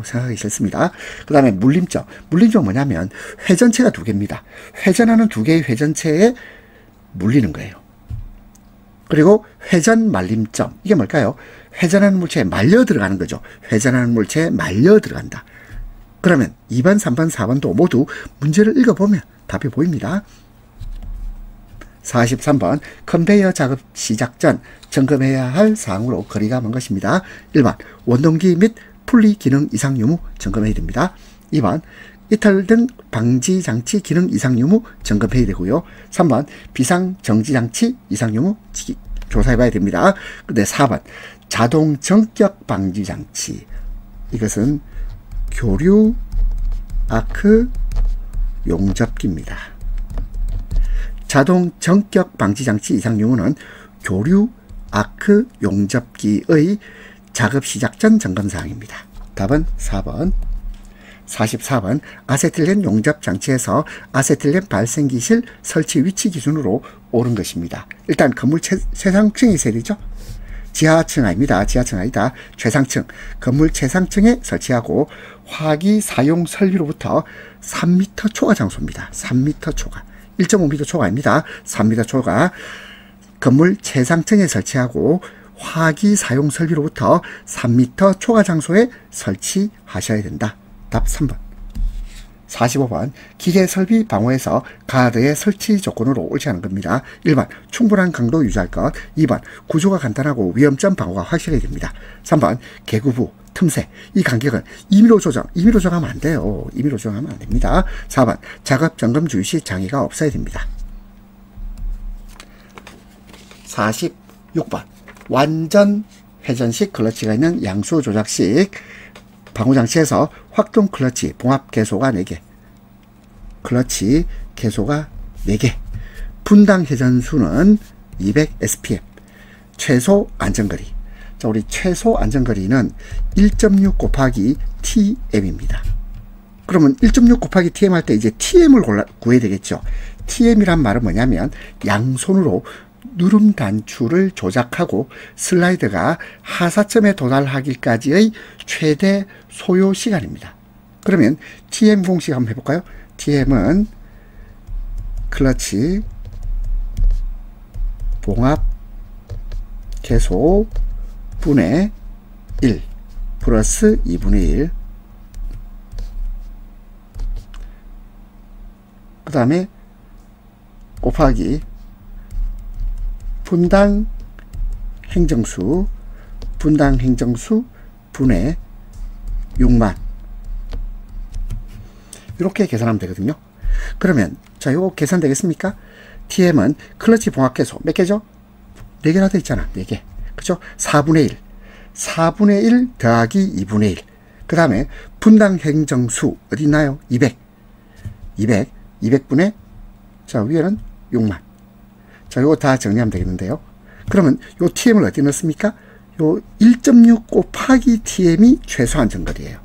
생각하기 싫습니다. 그 다음에 물림점. 물림점 뭐냐면 회전체가 두 개입니다. 회전하는 두 개의 회전체에 물리는 거예요. 그리고 회전 말림점. 이게 뭘까요? 회전하는 물체에 말려 들어가는 거죠. 회전하는 물체에 말려 들어간다. 그러면 2번, 3번, 4번도 모두 문제를 읽어보면 답이 보입니다. 43번 컨베이어 작업 시작 전 점검해야 할 사항으로 거리가 먼 것입니다. 1번 원동기 및 분리 기능 이상 유무 점검해야 됩니다. 2번 이탈 등 방지 장치 기능 이상 유무 점검해야 되고요. 3번 비상 정지 장치 이상 유무 조사해 봐야 됩니다. 근데 4번 자동 전격 방지 장치, 이것은 교류 아크 용접기입니다. 자동 전격 방지 장치 이상 유무는 교류 아크 용접기의 작업 시작 전 점검 사항입니다. 답은 4번. 44번 아세틸렌 용접 장치에서 아세틸렌 발생기 실 설치 위치 기준으로 옳은 것입니다. 일단 건물 최상층에 있어야 되죠. 지하층 아닙니다. 지하층 아니다. 최상층. 건물 최상층에 설치하고 화기 사용 설비로부터 3m 초과 장소입니다. 3m 초과. 1.5m 초과 아닙니다. 3m 초과. 건물 최상층에 설치하고 화기 사용 설비로부터 3m 초과 장소에 설치하셔야 된다. 답 3번. 45번. 기계 설비 방호에서 가드의 설치 조건으로 옳지 않은 겁니다. 1번. 충분한 강도 유지할 것. 2번. 구조가 간단하고 위험점 방호가 확실해야 됩니다. 3번. 개구부, 틈새. 이 간격은 임의로 조정. 임의로 조정하면 안 돼요. 임의로 조정하면 안 됩니다. 4번. 작업 점검 주의 시 장애가 없어야 됩니다. 46번. 완전 회전식 클러치가 있는 양수 조작식 방호장치에서 확동 클러치 봉합 개소가 4개, 클러치 개소가 4개, 분당 회전수는 200 SPM, 최소 안전거리. 자, 우리 최소 안전거리는 1.6 곱하기 TM입니다. 그러면 1.6 곱하기 TM 할 때 이제 TM을 구해야 되겠죠. TM이란 말은 뭐냐면 양손으로 누름 단추를 조작하고 슬라이드가 하사점에 도달하기까지의 최대 소요 시간입니다. 그러면 TM 공식 한번 해볼까요? TM은 클러치 봉합 개소 분의 1 플러스 2분의 1, 그 다음에 곱하기 분당 행정수 분의 6만, 이렇게 계산하면 되거든요. 그러면 자, 이거 계산 되겠습니까? TM은 클러치 봉합 개소 몇 개죠? 4개나 되어 있잖아. 4개. 그죠? 4분의 1 더하기 2분의 1. 그 다음에 분당 행정수 어디 있나요? 200분의, 자, 위에는 6만. 자, 요거 다 정리하면 되겠는데요. 그러면 요 TM을 어디 넣습니까? 요 1.6 곱하기 TM이 최소 안전거리예요.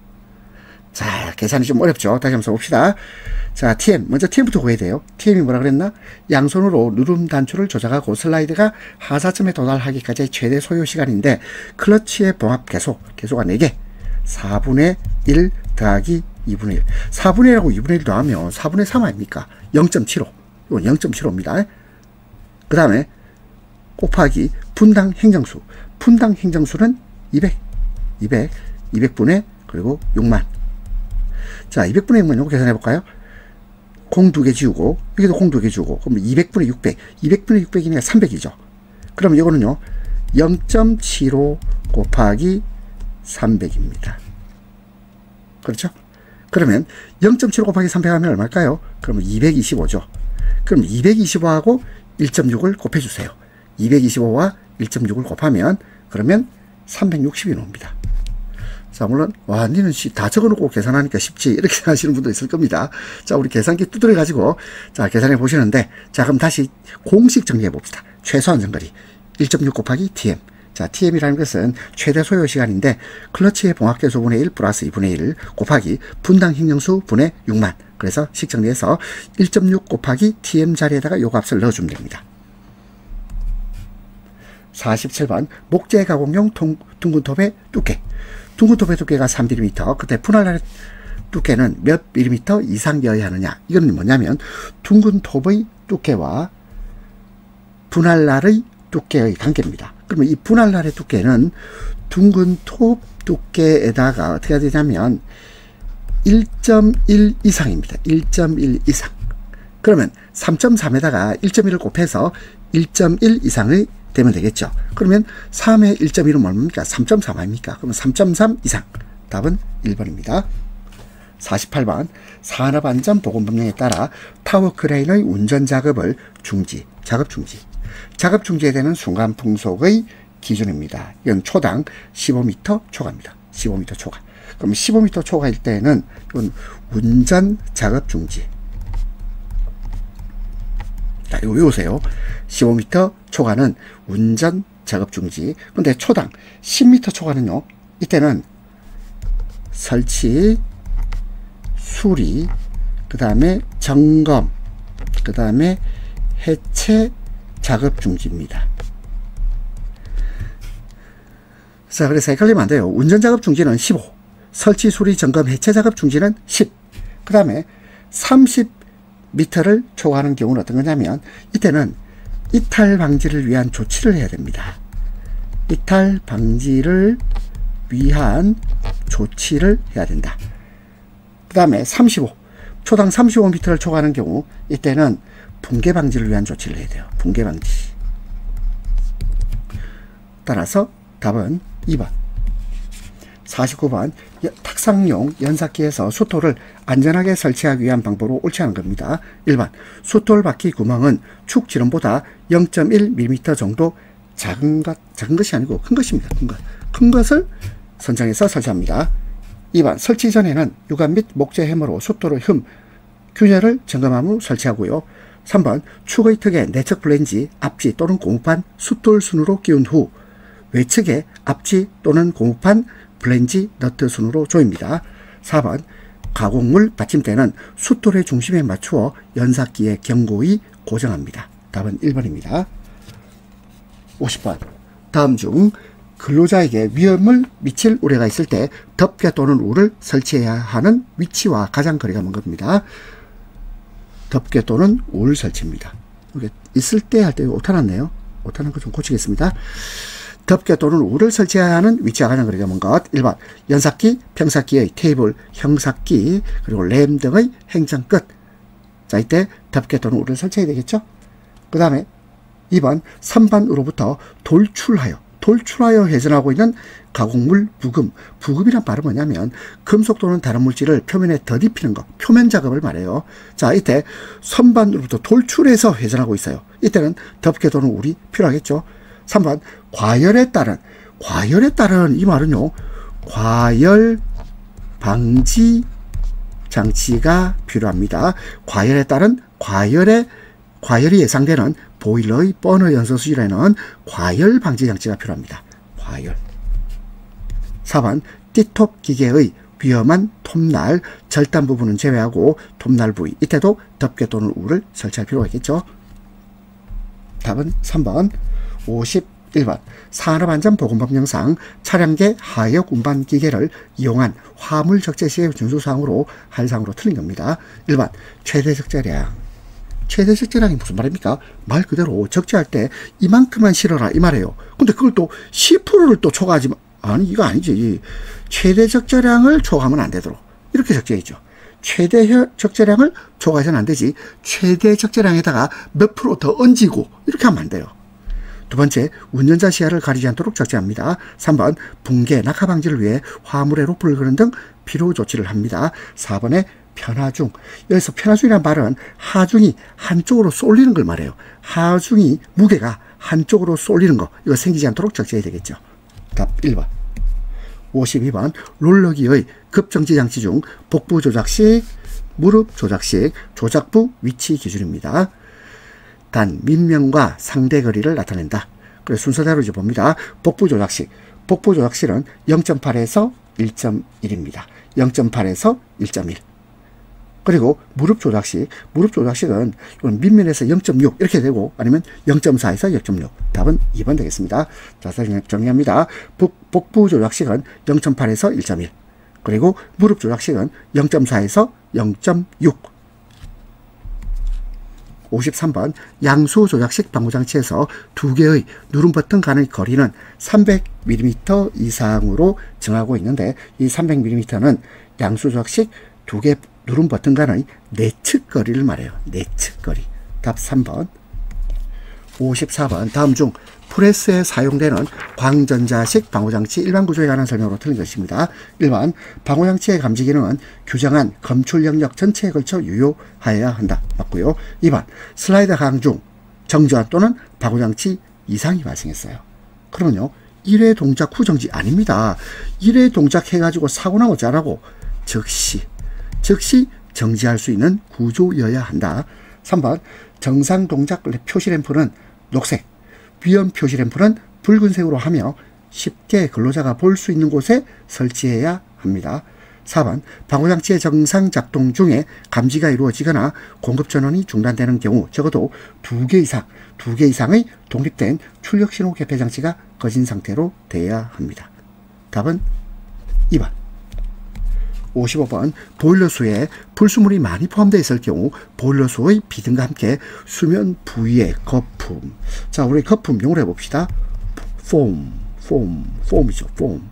자, 계산이 좀 어렵죠. 다시 한번 써봅시다. 자, TM. 먼저 TM부터 구해야 돼요. TM이 뭐라 그랬나? 양손으로 누름 단추를 조작하고 슬라이드가 하사점에 도달하기까지의 최대 소요 시간인데, 클러치의 봉합 개소가 4개. 4분의 1 더하기 2분의 1. 4분의 1하고 2분의 1 더하면 4분의 3 아닙니까? 0.75. 이건 0.75입니다. 그 다음에 곱하기 분당 행정수. 분당 행정수는 200분의 그리고 6만. 자, 200분의 6만 요거 계산해 볼까요? 공 2개 지우고, 여기도 공 2개 지우고, 그럼 200분의 600. 200분의 600이니까 300이죠. 그럼 이거는요, 0.75 곱하기 300입니다. 그렇죠? 그러면 0.75 곱하기 300 하면 얼마일까요? 그러면 225죠. 그럼 225하고 1.6을 곱해주세요. 225와 1.6을 곱하면 그러면 360이 나옵니다. 자, 물론 와, 니는 다 적어놓고 계산하니까 쉽지, 이렇게 하시는 분도 있을 겁니다. 자, 우리 계산기 두드려 가지고 자, 계산해 보시는데, 자, 그럼 다시 공식 정리해 봅시다. 최소 안전거리 1.6 곱하기 TM. 자, TM이라는 것은 최대 소요 시간인데, 클러치의 봉합개소분의 1 플러스 2분의 1 곱하기 분당 행정수 분의 6만. 그래서 식 정리해서 1.6 곱하기 TM 자리에다가 요 값을 넣어주면 됩니다. 47번. 목재 가공용 둥근톱의 두께. 둥근톱의 두께가 3mm. 그때 분할날의 두께는 몇 밀리미터 이상이어야 하느냐. 이건 뭐냐면 둥근톱의 두께와 분할날의 두께의 관계입니다. 그러면 이 분할날의 두께는 둥근톱 두께에다가 어떻게 해야 되냐면 1.1 이상입니다. 1.1 이상. 그러면 3.3에다가 1.1을 곱해서 1.1 이상의 되면 되겠죠. 그러면 3의 1.1은 얼마입니까? 3.3 아닙니까? 그러면 3.3 이상. 답은 1번입니다. 48번. 산업안전보건법령에 따라 타워크레인의 운전작업을 작업 중지에 되는 순간풍속의 기준입니다. 이건 초당 15m 초과입니다. 15m 초과. 그럼 15m 초과일 때는 이건 운전작업 중지. 자, 이거 외우세요. 15m 초과는 운전 작업 중지. 근데 초당 10m 초과는요, 이때는 설치, 수리, 그 다음에 점검, 그 다음에 해체 작업 중지입니다. 자, 그래서 헷갈리면 안 돼요. 운전 작업 중지는 15, 설치, 수리, 점검, 해체 작업 중지는 10, 그 다음에 30m를 초과하는 경우는 어떤 거냐면, 이때는 이탈 방지를 위한 조치를 해야 됩니다. 이탈 방지를 위한 조치를 해야 된다. 그 다음에 35. 초당 35m를 초과하는 경우 이때는 붕괴 방지를 위한 조치를 해야 돼요. 붕괴 방지. 따라서 답은 2번. 49번 탁상용 연삭기에서 수토를 안전하게 설치하기 위한 방법으로 옳지 않은 겁니다. 1번 수톨 바퀴 구멍은 축 지름보다 0.1mm 정도 작은 것이 아니고 큰 것입니다. 큰 것을 선정해서 설치합니다. 2번 설치 전에는 유관 및 목재 해머로 수토의 균열을 점검한 후 설치하고요. 3번 축의 턱에 내측 플랜지, 앞지 또는 고무판 수톨 순으로 끼운 후 외측에 앞지 또는 고무판 플랜지 너트 순으로 조입니다. 4번 가공물 받침대는 수톨의 중심에 맞추어 연삭기에 견고히 고정합니다. 답은 1번입니다. 50번 다음 중 근로자에게 위험을 미칠 우려가 있을 때 덮개 또는 울을 설치해야 하는 위치와 가장 거리가 먼 겁니다. 덮개 또는 울 설치입니다. 이게 있을 때 할 때 오타났네요. 오타난 거 좀 고치겠습니다. 덮개 또는 울을 설치해야 하는 위치와 가장 거리가 먼 것. 1번 연삭기, 평삭기의 테이블, 형삭기, 그리고 램 등의 행정 끝. 자, 이때 덮개 또는 울을 설치해야 되겠죠. 그 다음에 2번 선반으로부터 돌출하여 회전하고 있는 가공물 부금이란 말은 뭐냐면 금속 또는 다른 물질을 표면에 덧입히는 것, 표면 작업을 말해요. 자, 이때 선반으로부터 돌출해서 회전하고 있어요. 이때는 덮개 또는 울이 필요하겠죠. 3번 과열에 따른 이 말은요, 과열 방지 장치가 필요합니다. 과열에 따른 과열이 예상되는 보일러의 버너 연소 수질에는 과열 방지 장치가 필요합니다. 과열. 4번 띠톱 기계의 위험한 톱날, 절단 부분은 제외하고 톱날 부위, 이때도 덮개 또는 울을 설치할 필요가 있겠죠. 답은 3번. 51번 산업안전보건법령상 차량계 하역 운반 기계를 이용한 화물 적재 시의 준수사항으로 할사항으로 틀린 겁니다. 1번 최대 적재량. 최대 적재량이 무슨 말입니까? 말 그대로 적재할 때 이만큼만 실어라 이 말이에요. 근데 그걸 또 10%를 또 초과하지, 아니 이거 아니지. 최대 적재량을 초과하면 안 되도록 이렇게 적재했죠. 최대 적재량을 초과해서는 안 되지. 최대 적재량에다가 몇 프로 더 얹이고 이렇게 하면 안 돼요. 두 번째, 운전자 시야를 가리지 않도록 적재합니다. 3번, 붕괴, 낙하 방지를 위해 화물에 로프를 그는 등 필요 조치를 합니다. 4번에 편하중. 여기서 편하중이라는 말은 하중이 한쪽으로 쏠리는 걸 말해요. 하중이 무게가 한쪽으로 쏠리는 거, 이거 생기지 않도록 적재해야 되겠죠. 답 1번. 52번, 롤러기의 급정지 장치 중 복부 조작식, 무릎 조작식, 조작부 위치 기준입니다. 단, 민명과 상대 거리를 나타낸다. 그래서 순서대로 이제 봅니다. 복부 조작식. 복부 조작식은 0.8에서 1.1입니다. 0.8에서 1.1. 그리고 무릎 조작식. 무릎 조작식은 민면에서 0.6 이렇게 되고 아니면 0.4에서 0.6. 답은 2번 되겠습니다. 자, 정리합니다. 복부 조작식은 0.8에서 1.1. 그리고 무릎 조작식은 0.4에서 0.6. 53번 양수 조작식 방호장치에서 두 개의 누름 버튼 간의 거리는 300mm 이상으로 정하고 있는데 이 300mm는 양수 조작식 두 개 누름 버튼 간의 내측 거리를 말해요. 내측 거리. 답 3번. 54번 다음 중 프레스에 사용되는 광전자식 방호장치 일반 구조에 관한 설명으로 틀린 것입니다. 1번 방호장치의 감지 기능은 규정한 검출 영역 전체에 걸쳐 유효하여야 한다. 맞고요. 2번 슬라이드 하강 중 정지환 또는 방호장치 이상이 발생했어요. 그러면요 1회 동작 후 정지 아닙니다. 1회 동작 해가지고 사고 나고 자라고 즉시 정지할 수 있는 구조여야 한다. 3번 정상 동작 표시 램프는 녹색, 위험 표시 램프는 붉은색으로 하며 쉽게 근로자가 볼 수 있는 곳에 설치해야 합니다. 4번 방호장치의 정상 작동 중에 감지가 이루어지거나 공급 전원이 중단되는 경우 적어도 2개 이상의 독립된 출력신호 개폐 장치가 꺼진 상태로 되어야 합니다. 답은 2번. 55번 보일러수에 불수물이 많이 포함되어 있을 경우 보일러수의 비등과 함께 수면 부위의 거품. 자, 우리 거품 용어로 해봅시다. 폼이죠. 폼.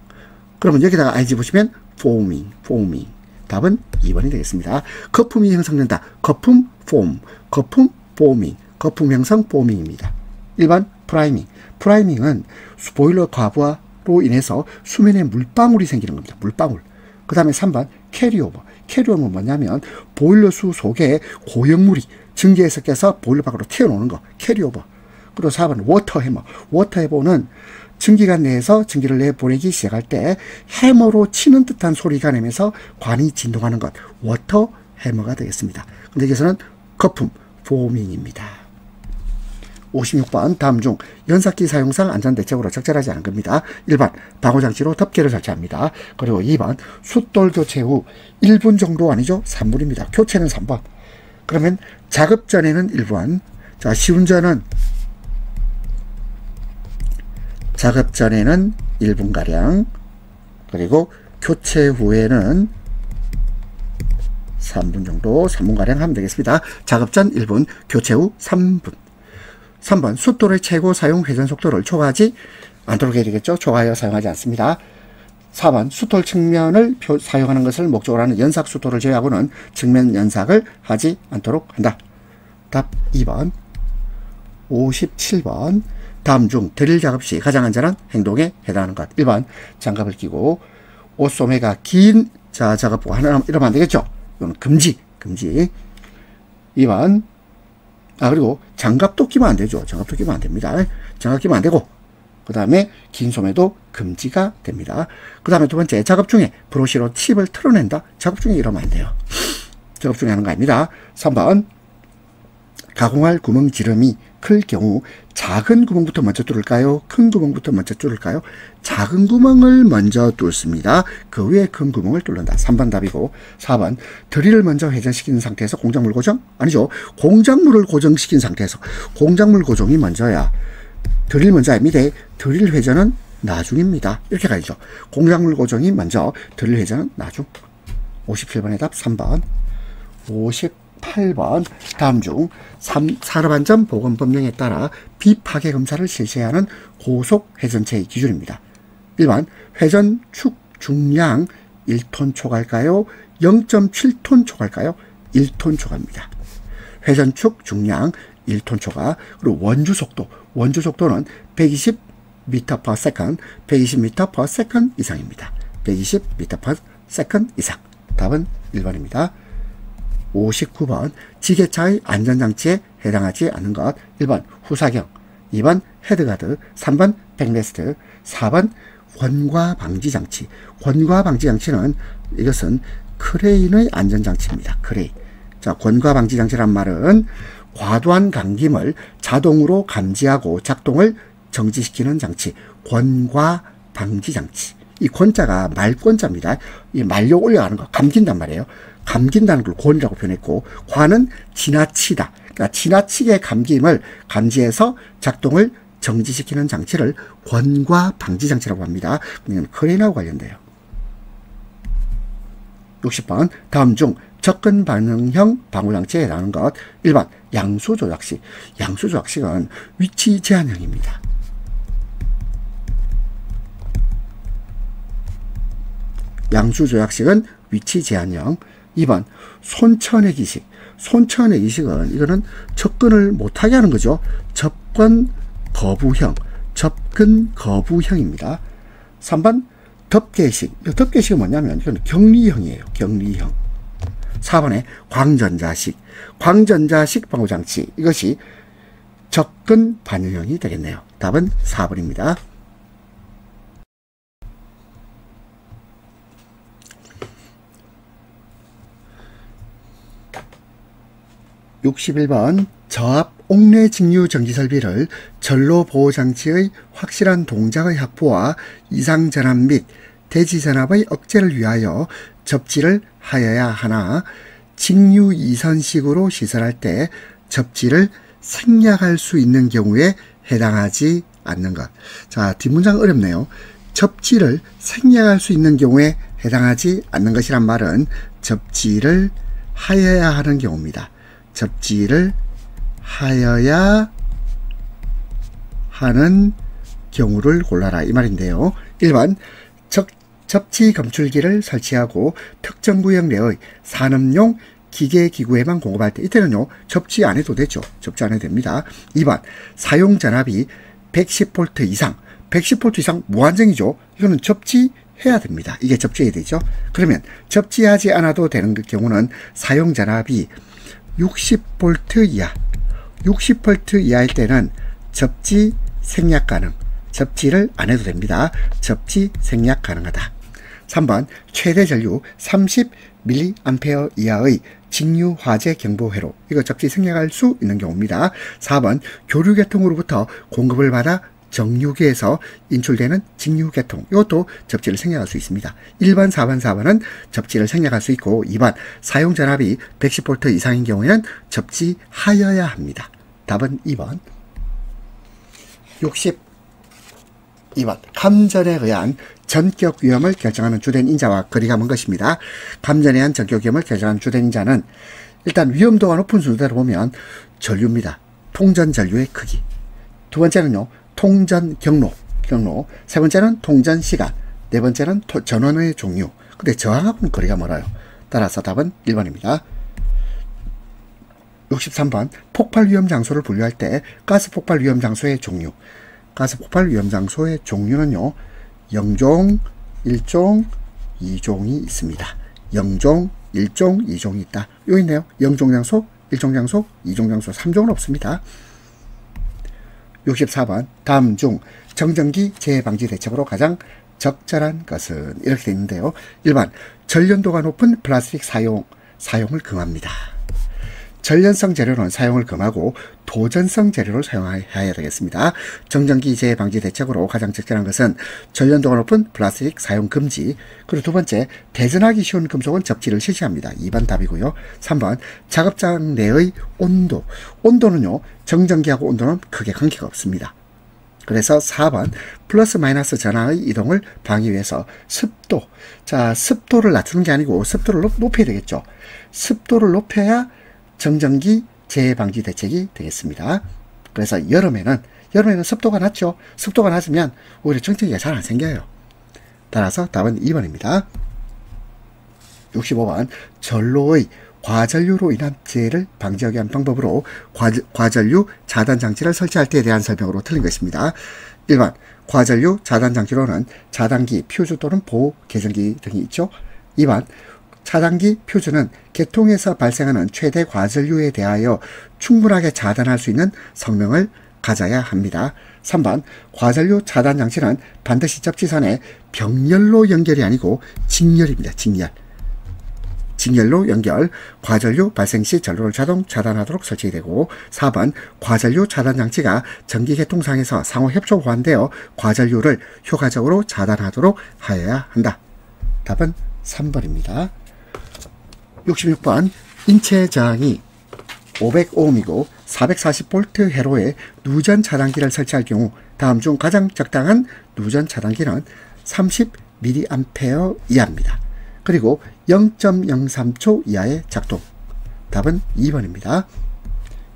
그러면 여기다가 I 집으시면 foaming. 답은 2번이 되겠습니다. 거품이 형성된다. 거품 폼, 거품 포밍, 거품 형성 포밍입니다. 1번 프라이밍. 프라이밍은 보일러 과부하로 인해서 수면에 물방울이 생기는 겁니다. 물방울. 그 다음에 3번 캐리오버. 캐리오버는 뭐냐면 보일러수 속에 고형물이 증기에서 껴서 보일러 밖으로 튀어나오는 거. 캐리오버. 그리고 4번 워터 해머. 워터 해머는 증기관 내에서 증기를 내보내기 시작할 때 해머로 치는 듯한 소리가 나면서 관이 진동하는 것. 워터 해머가 되겠습니다. 근데 여기서는 거품 포밍입니다. 56번 다음 중 연삭기 사용상 안전대책으로 적절하지 않은 겁니다. 1번 방호장치로 덮개를 설치합니다. 그리고 2번 숫돌 교체 후 1분 정도 아니죠? 3분입니다. 교체는 3번. 그러면 작업 전에는 1분. 자, 시운전은 작업 전에는 1분가량, 그리고 교체 후에는 3분 정도, 3분가량 하면 되겠습니다. 작업 전 1분, 교체 후 3분. 3번 숫돌의 최고 사용 회전 속도를 초과하지 않도록 해야 되겠죠. 초과하여 사용하지 않습니다. 4번 숫돌 측면을 사용하는 것을 목적으로 하는 연삭 숫돌을 제외하고는 측면 연삭을 하지 않도록 한다. 답 2번. 57번 다음 중 드릴 작업 시 가장 안전한 행동에 해당하는 것. 1번 장갑을 끼고 옷소매가 긴 작업 하나 이러면 안 되겠죠. 이건 금지. 2번 그리고 장갑도 끼면 안 되죠. 장갑도 끼면 안 됩니다. 장갑 끼면 안 되고, 그 다음에 긴 소매도 금지가 됩니다. 그 다음에 두 번째, 작업 중에 브러쉬로 칩을 털어낸다. 작업 중에 이러면 안 돼요. 작업 중에 하는 거 아닙니다. 3번 가공할 구멍 지름이 클 경우 작은 구멍부터 먼저 뚫을까요? 큰 구멍부터 먼저 뚫을까요? 작은 구멍을 먼저 뚫습니다. 그 위에 큰 구멍을 뚫는다. 3번 답이고, 4번 드릴을 먼저 회전시키는 상태에서 공작물 고정? 아니죠. 공작물을 고정시킨 상태에서 공작물 고정이 먼저야. 드릴 먼저 아닙니다. 드릴 회전은 나중입니다. 이렇게 가야죠. 공작물 고정이 먼저, 드릴 회전은 나중. 57번의 답 3번. 58번 다음 중 산업안전보건법령에 따라 비파괴 검사를 실시하는 고속 회전체의 기준입니다. 1번 회전축 중량 1톤 초과일까요? 0.7톤 초과일까요? 1톤 초과입니다. 회전축 중량 1톤 초과. 그리고 원주 속도는 120m/s, 120m/s 이상입니다. 120m/s 이상. 답은 1번입니다. 59번 지게차의 안전장치에 해당하지 않는 것. 1번 후사경, 2번 헤드가드, 3번 백레스트, 4번 권과방지장치. 권과방지장치는 이것은 크레인의 안전장치입니다. 크레인. 자, 권과방지장치란 말은 과도한 감김을 자동으로 감지하고 작동을 정지시키는 장치. 권과방지장치. 이 권자가 말권자입니다. 이 말려 올라가는 거, 감긴단 말이에요. 감긴다는 걸 권이라고 표현했고, 과는 지나치다. 그러니까 지나치게 감김을 감지해서 작동을 정지시키는 장치를 권과 방지 장치라고 합니다. 그냥 크레인하고 관련돼요. 60번 다음 중 접근 반응형 방호장치에 해당하는 것. 1번 양수조작식. 양수조작식은 위치 제한형입니다. 양수조작식은 위치 제한형. 2번 손쳐내기식. 손쳐내기식은 이거는 접근을 못하게 하는 거죠. 접근 거부형입니다. 3번 덮개식. 덮개식은 뭐냐면 이건 격리형이에요. 격리형. 4번에 광전자식 방호장치. 이것이 접근 반응형이 되겠네요. 답은 4번입니다. 61번 저압 옥내 직류 정지 설비를 전로 보호장치의 확실한 동작의 확보와 이상 전압 및 대지 전압의 억제를 위하여 접지를 하여야 하나 직류 이선식으로 시설할 때 접지를 생략할 수 있는 경우에 해당하지 않는 것. 자, 뒷문장 어렵네요. 접지를 생략할 수 있는 경우에 해당하지 않는 것이란 말은 접지를 하여야 하는 경우입니다. 접지를 하여야 하는 경우를 골라라 이 말인데요. 1번 접지 검출기를 설치하고 특정 구역 내의 산업용 기계기구에만 공급할 때 이때는요 접지 안 해도 되죠. 접지 안 해도 됩니다. 2번 사용 전압이 110V 이상 110V 이상 무한정이죠. 이거는 접지해야 됩니다. 이게 접지해야 되죠. 그러면 접지하지 않아도 되는 경우는 사용 전압이 60V 이하 60V 이하일 때는 접지 생략 가능. 접지를 안 해도 됩니다. 접지 생략 가능하다. 3번 최대 전류 30mA 이하의 직류 화재 경보 회로. 이거 접지 생략할 수 있는 경우입니다. 4번 교류계통으로부터 공급을 받아 정유기에서 인출되는 직류계통. 이것도 접지를 생략할 수 있습니다. 1번, 4번, 4번은 접지를 생략할 수 있고 2번 사용 전압이 110V 이상인 경우에는 접지하여야 합니다. 답은 2번. 62번 감전에 의한 전격 위험을 결정하는 주된 인자와 거리가 먼 것입니다. 감전에 의한 전격 위험을 결정하는 주된 인자는 일단 위험도가 높은 순서대로 보면 전류입니다. 통전 전류의 크기. 두 번째는요 통전 경로. 세 번째는 통전 시간. 네 번째는 전원의 종류. 근데 저항하고는 거리가 멀어요. 따라서 답은 1번입니다. 63번 폭발 위험 장소를 분류할 때 가스 폭발 위험 장소의 종류. 가스 폭발 위험 장소의 종류는요 0종, 1종, 2종이 있습니다. 0종, 1종, 2종이 있다. 여기 있네요. 0종 장소, 1종 장소, 2종 장소, 3종은 없습니다. 64번 다음 중 정전기 재해 방지 대책으로 가장 적절한 것은 이렇게 되어 있는데요. 1번 전련도가 높은 플라스틱 사용을 금합니다. 전련성 재료는 사용을 금하고 도전성 재료를 사용해야 되겠습니다. 정전기 재해 방지 대책으로 가장 적절한 것은 전련도가 높은 플라스틱 사용 금지. 그리고 두 번째 대전하기 쉬운 금속은 접지를 실시합니다. 2번 답이고요. 3번 작업장 내의 온도. 온도는요 정전기하고 온도는 크게 관계가 없습니다. 그래서 4번 플러스 마이너스 전하의 이동을 방해하기 위해서 습도. 자, 습도를 낮추는 게 아니고 습도를 높여야 되겠죠. 습도를 높여야 정전기 재해 방지 대책이 되겠습니다. 그래서 여름에는 습도가 낮죠. 습도가 낮으면 오히려 정전기가 잘 안 생겨요. 따라서 답은 2번입니다. 65번 전로의 과전류로 인한 재해를 방지하기 위한 방법으로 과전류 차단 장치를 설치할 때에 대한 설명으로 틀린 것입니다. 1번 과전류 차단 장치로는 차단기, 퓨즈 또는 보호 개전기 등이 있죠. 2번 차단기, 퓨즈는 개통에서 발생하는 최대 과전류에 대하여 충분하게 차단할 수 있는 성능을 가져야 합니다. 3번 과전류 차단 장치는 반드시 접지선에 병렬로 연결이 아니고 직렬입니다. 직렬로 연결. 과전류 발생 시 전로를 자동 차단하도록 설치되고 4번 과전류 차단 장치가 전기 개통상에서 상호 협조 보완되어 과전류를 효과적으로 차단하도록 하여야 한다. 답은 3번입니다. 66번 인체 저항이 500ohm이고 440V 회로에 누전 차단기를 설치할 경우 다음 중 가장 적당한 누전 차단기는 30mA 이하입니다. 그리고 0.03초 이하의 작동. 답은 2번입니다.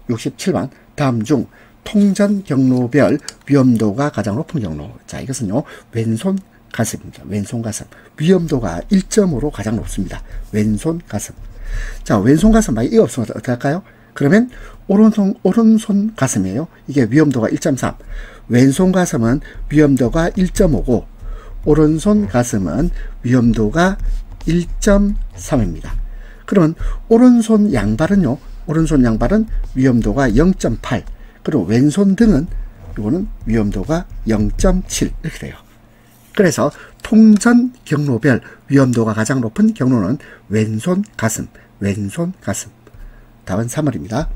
67번 다음 중 통전 경로별 위험도가 가장 높은 경로. 자, 이것은요 왼손 가슴입니다. 왼손 가슴. 위험도가 1.5로 가장 높습니다. 왼손 가슴. 자, 왼손 가슴 만약 이거 없으면 어떻게 할까요? 그러면 오른손 가슴이에요. 이게 위험도가 1.3. 왼손 가슴은 위험도가 1.5고 오른손 가슴은 위험도가 1.3입니다. 그러면 오른손 양발은요. 오른손 양발은 위험도가 0.8. 그리고 왼손 등은 이거는 위험도가 0.7 이렇게 돼요. 그래서 통전 경로별 위험도가 가장 높은 경로는 왼손 가슴. 답은 3번입니다.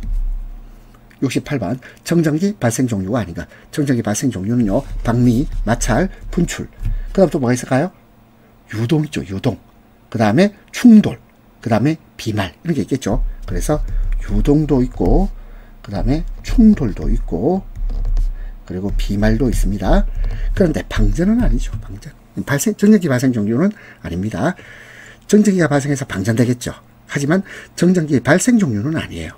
68번 정전기 발생 종류가 아닌가. 정전기 발생 종류는요 방미, 마찰, 분출. 그 다음 또 뭐가 있을까요? 유동 있죠. 유동. 그 다음에 충돌. 그 다음에 비말. 이런 게 있겠죠. 그래서 유동도 있고 그 다음에 충돌도 있고 그리고 비말도 있습니다. 그런데 방전은 아니죠. 정전기 발생 종류는 아닙니다. 정전기가 발생해서 방전되겠죠. 하지만 정전기 발생 종류는 아니에요.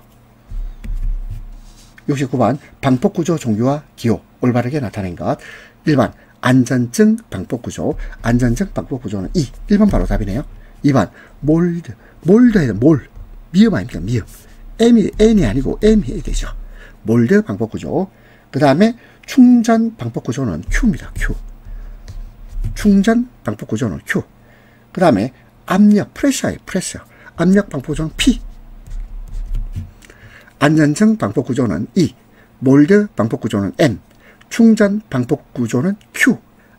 69번 방폭구조 종류와 기호 올바르게 나타낸 것. 1번 안전증 방법 구조. 안전증 방법 구조는 2. 1번 바로 답이네요. 2번 몰드. 몰드에는 몰. 미음 아닙니까? 미음. N이 아니고 M이 해야 되죠. 몰드 방법 구조. 그 다음에 충전 방법 구조는 Q입니다. Q. 충전 방법 구조는 Q. 그 다음에 압력, 프레셔예요. 프레셔. 압력 방법 구조는 P. 안전증 방법 구조는 E. 몰드 방법 구조는 M. 충전 방법 구조는 Q.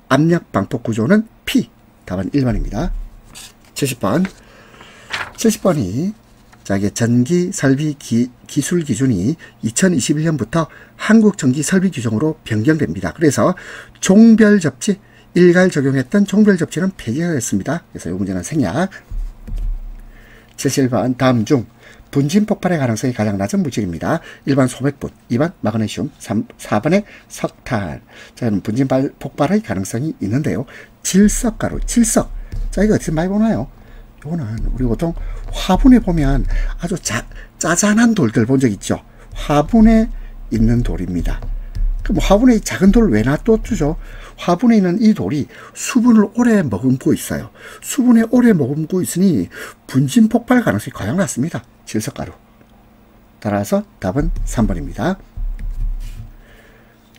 압력 방법 구조는 P. 답은 1번입니다. 70번. 70번이 자, 이게 전기 설비 기술 기준이 2021년부터 한국 전기 설비 규정으로 변경됩니다. 그래서 종별 접지, 일괄 적용했던 종별 접지는 폐지가 됐습니다. 그래서 이 문제는 생략. 71번 다음 중 분진 폭발의 가능성이 가장 낮은 물질입니다. 1번 소맥분, 2번 마그네슘, 4번에 석탄. 자, 그럼 분진 폭발의 가능성이 있는데요. 질석가루, 질석. 자, 이거 어디서 많이 보나요? 이거는 우리 보통 화분에 보면 아주 짜잔한 돌들 본 적 있죠. 화분에 있는 돌입니다. 그럼 화분에 작은 돌을 왜 놔두죠? 화분에 있는 이 돌이 수분을 오래 머금고 있어요. 수분에 오래 머금고 있으니 분진 폭발 가능성이 가장 낮습니다. 질석가루. 따라서 답은 3번입니다.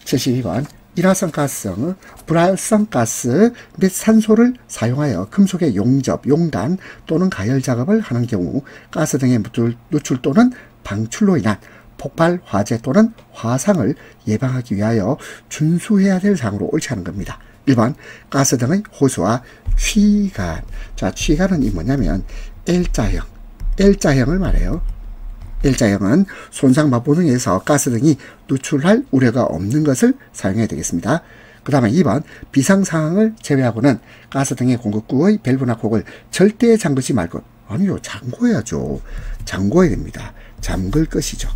72번 일화성가스, 불활성가스 및 산소를 사용하여 금속의 용접, 용단 또는 가열 작업을 하는 경우 가스 등의 누출 또는 방출로 인한 폭발, 화재 또는 화상을 예방하기 위하여 준수해야 될 사항으로 옳지 않은 겁니다. 1번 가스 등의 호수와 취간. 자, 취간은 이 뭐냐면 L자형을 말해요. L자형은 손상 마보 등에서 가스 등이 누출할 우려가 없는 것을 사용해야 되겠습니다. 그 다음에 2번 비상상황을 제외하고는 가스 등의 공급구의 밸브나 콕을 절대 잠그지 말고. 아니요, 잠궈야죠. 잠궈야 됩니다. 잠글 것이죠.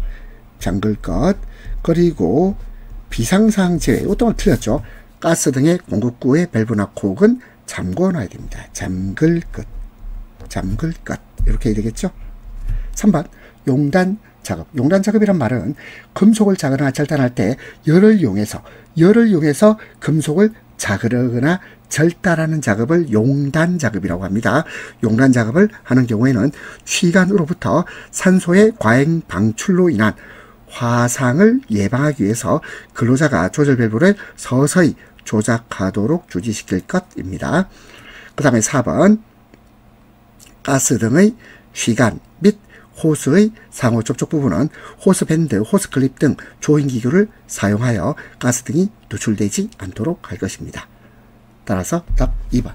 잠글 것. 그리고 비상상황 제외. 이것도 틀렸죠. 가스 등의 공급구의 밸브나 콕은 잠궈 놔야 됩니다. 잠글 것. 잠글 것. 이렇게 해야 되겠죠. 3번 용단 작업. 용단 작업이란 말은 금속을 자거나 절단할 때 열을 이용해서 금속을 자르거나 절단하는 작업을 용단 작업이라고 합니다. 용단 작업을 하는 경우에는 취간으로부터 산소의 과잉 방출로 인한 화상을 예방하기 위해서 근로자가 조절 밸브를 서서히 조작하도록 주지시킬 것입니다. 그 다음에 4번 가스 등의 취간 및 호스의 상호 접촉 부분은 호스밴드, 호스클립 등 조인기구를 사용하여 가스 등이 누출되지 않도록 할 것입니다. 따라서 답 2번.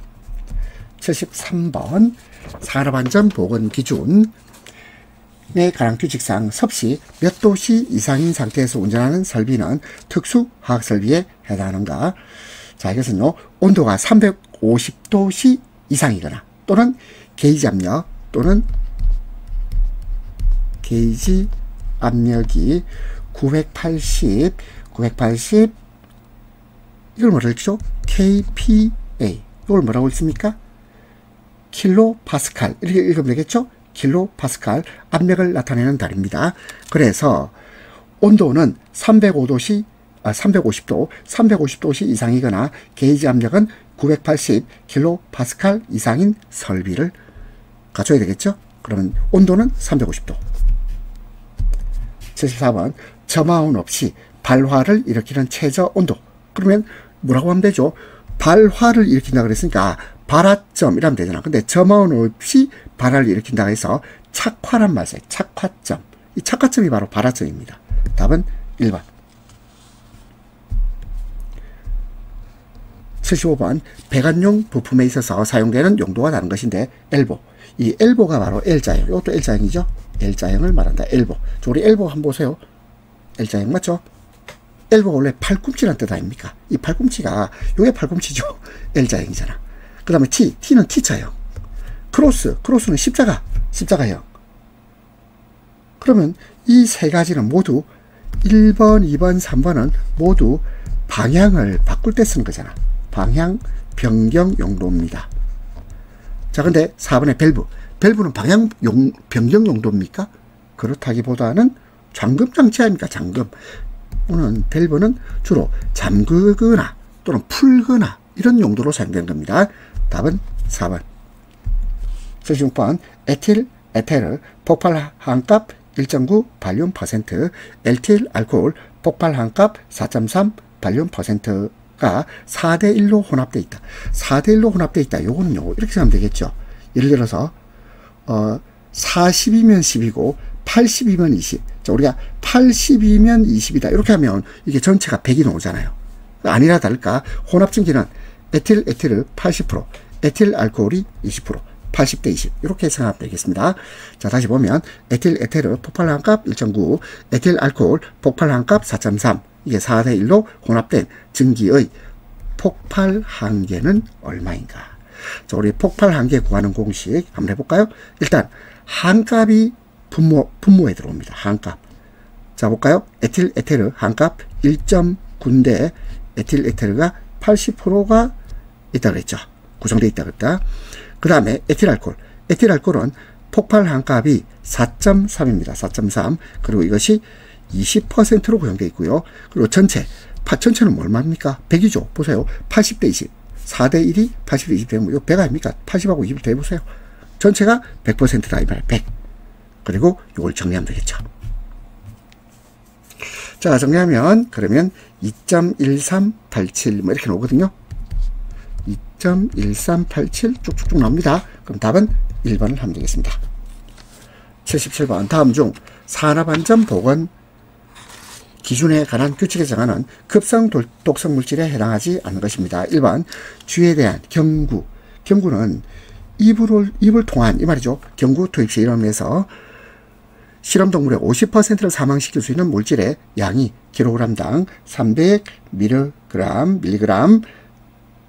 73번 산업안전보건기준에 관한 규칙상 섭씨 몇 도씨 이상인 상태에서 운전하는 설비는 특수화학설비에 해당하는가. 자, 이것은요, 온도가 350도씨 이상이거나 또는 게이지 압력 또는 게이지 압력이 980 이걸 뭐라고 했죠? kPa. 이걸 뭐라고 했습니까? 킬로파스칼. 이렇게 읽으면 되겠죠? 킬로파스칼 압력을 나타내는 단위입니다. 그래서 온도는 350도, 350도씨 이상이거나 게이지 압력은 980 킬로파스칼 이상인 설비를 갖춰야 되겠죠? 그러면 온도는 350도. 74번 점화운 없이 발화를 일으키는 최저 온도. 그러면 뭐라고 하면 되죠? 발화를 일으킨다 그랬으니까 발화점이라면 되잖아. 근데 점화운 없이 발화를 일으킨다고 해서 착화란 말이에요. 착화점. 이 착화점이 바로 발화점입니다. 답은 1번. 75번 배관용 부품에 있어서 사용되는 용도가 다른 것인데 엘보. 이 엘보가 바로 L자형. 이것도 L자형이죠. L자형을 말한다. 엘보. 우리 엘보 한번 보세요. L자형 맞죠? 엘보가 원래 팔꿈치란 뜻 아닙니까? 이 팔꿈치가 이게 팔꿈치죠. L자형이잖아. 그 다음에 T는 T자형. 크로스는 십자가형. 그러면 이 세 가지는 모두 1번, 2번, 3번은 모두 방향을 바꿀 때 쓰는 거잖아. 방향 변경 용도입니다. 자, 근데 4번의 밸브는 방향 변경 용도입니까? 그렇다기보다는 잠금 장치 아닙니까? 잠금. 밸브는 주로 잠그거나 또는 풀거나 이런 용도로 사용되는 겁니다. 답은 4번. 76번 에틸 에테르 폭발 한값 1.9 발륨 퍼센트, 에틸 알코올 폭발 한값 4.3 발륨 퍼센트가 4대1로 혼합되어 있다. 4대1로 혼합되어 있다. 요거는요, 이렇게 하면 되겠죠. 예를 들어서 40이면 10이고 80이면 20. 자, 우리가 80이면 20이다. 이렇게 하면 이게 전체가 100이 나오잖아요. 아니나 다를까 혼합증기는 에틸 에틸을 80%, 에틸 알코올이 20%, 80대 20 이렇게 생각되겠습니다. 자, 다시 보면 에틸 에테르 폭발한값 1.9, 에틸 알코올 폭발한값 4.3. 이게 4대1로 혼합된 증기의 폭발 한계는 얼마인가? 자, 우리 폭발 한계 구하는 공식 한번 해볼까요? 일단 한값이 분모에 들어옵니다. 한값. 자, 볼까요? 에틸 에테르 한값 1.9인데 에틸 에테르가 80%가 있다 그랬죠. 구성되어 있다 그랬다. 그 다음에 에틸 알코올. 에틸 알코올은 폭발 한값이 4.3입니다. 4.3. 그리고 이것이 20%로 구성되어 있고요. 그리고 전체는 얼마입니까? 100이죠. 보세요. 80대 20. 4대 1이 80대 20 되면 이거 100 아닙니까? 80하고 20을 더해보세요. 전체가 100%다. 이 말이에요. 100. 그리고 이걸 정리하면 되겠죠. 자, 정리하면 그러면 2.1387 뭐 이렇게 나오거든요. 2.1387 쭉쭉쭉 나옵니다. 그럼 답은 1번을 하면 되겠습니다. 77번 다음 중 산업안전 보건 기준에 관한 규칙에 정하는 급성 독성 물질에 해당하지 않는 것입니다. 1번 쥐에 대한 경구. 경구는 입을 통한 이 말이죠. 경구 투입 실험에서 실험동물의 50%를 사망시킬 수 있는 물질의 양이 킬로그램당 300mg.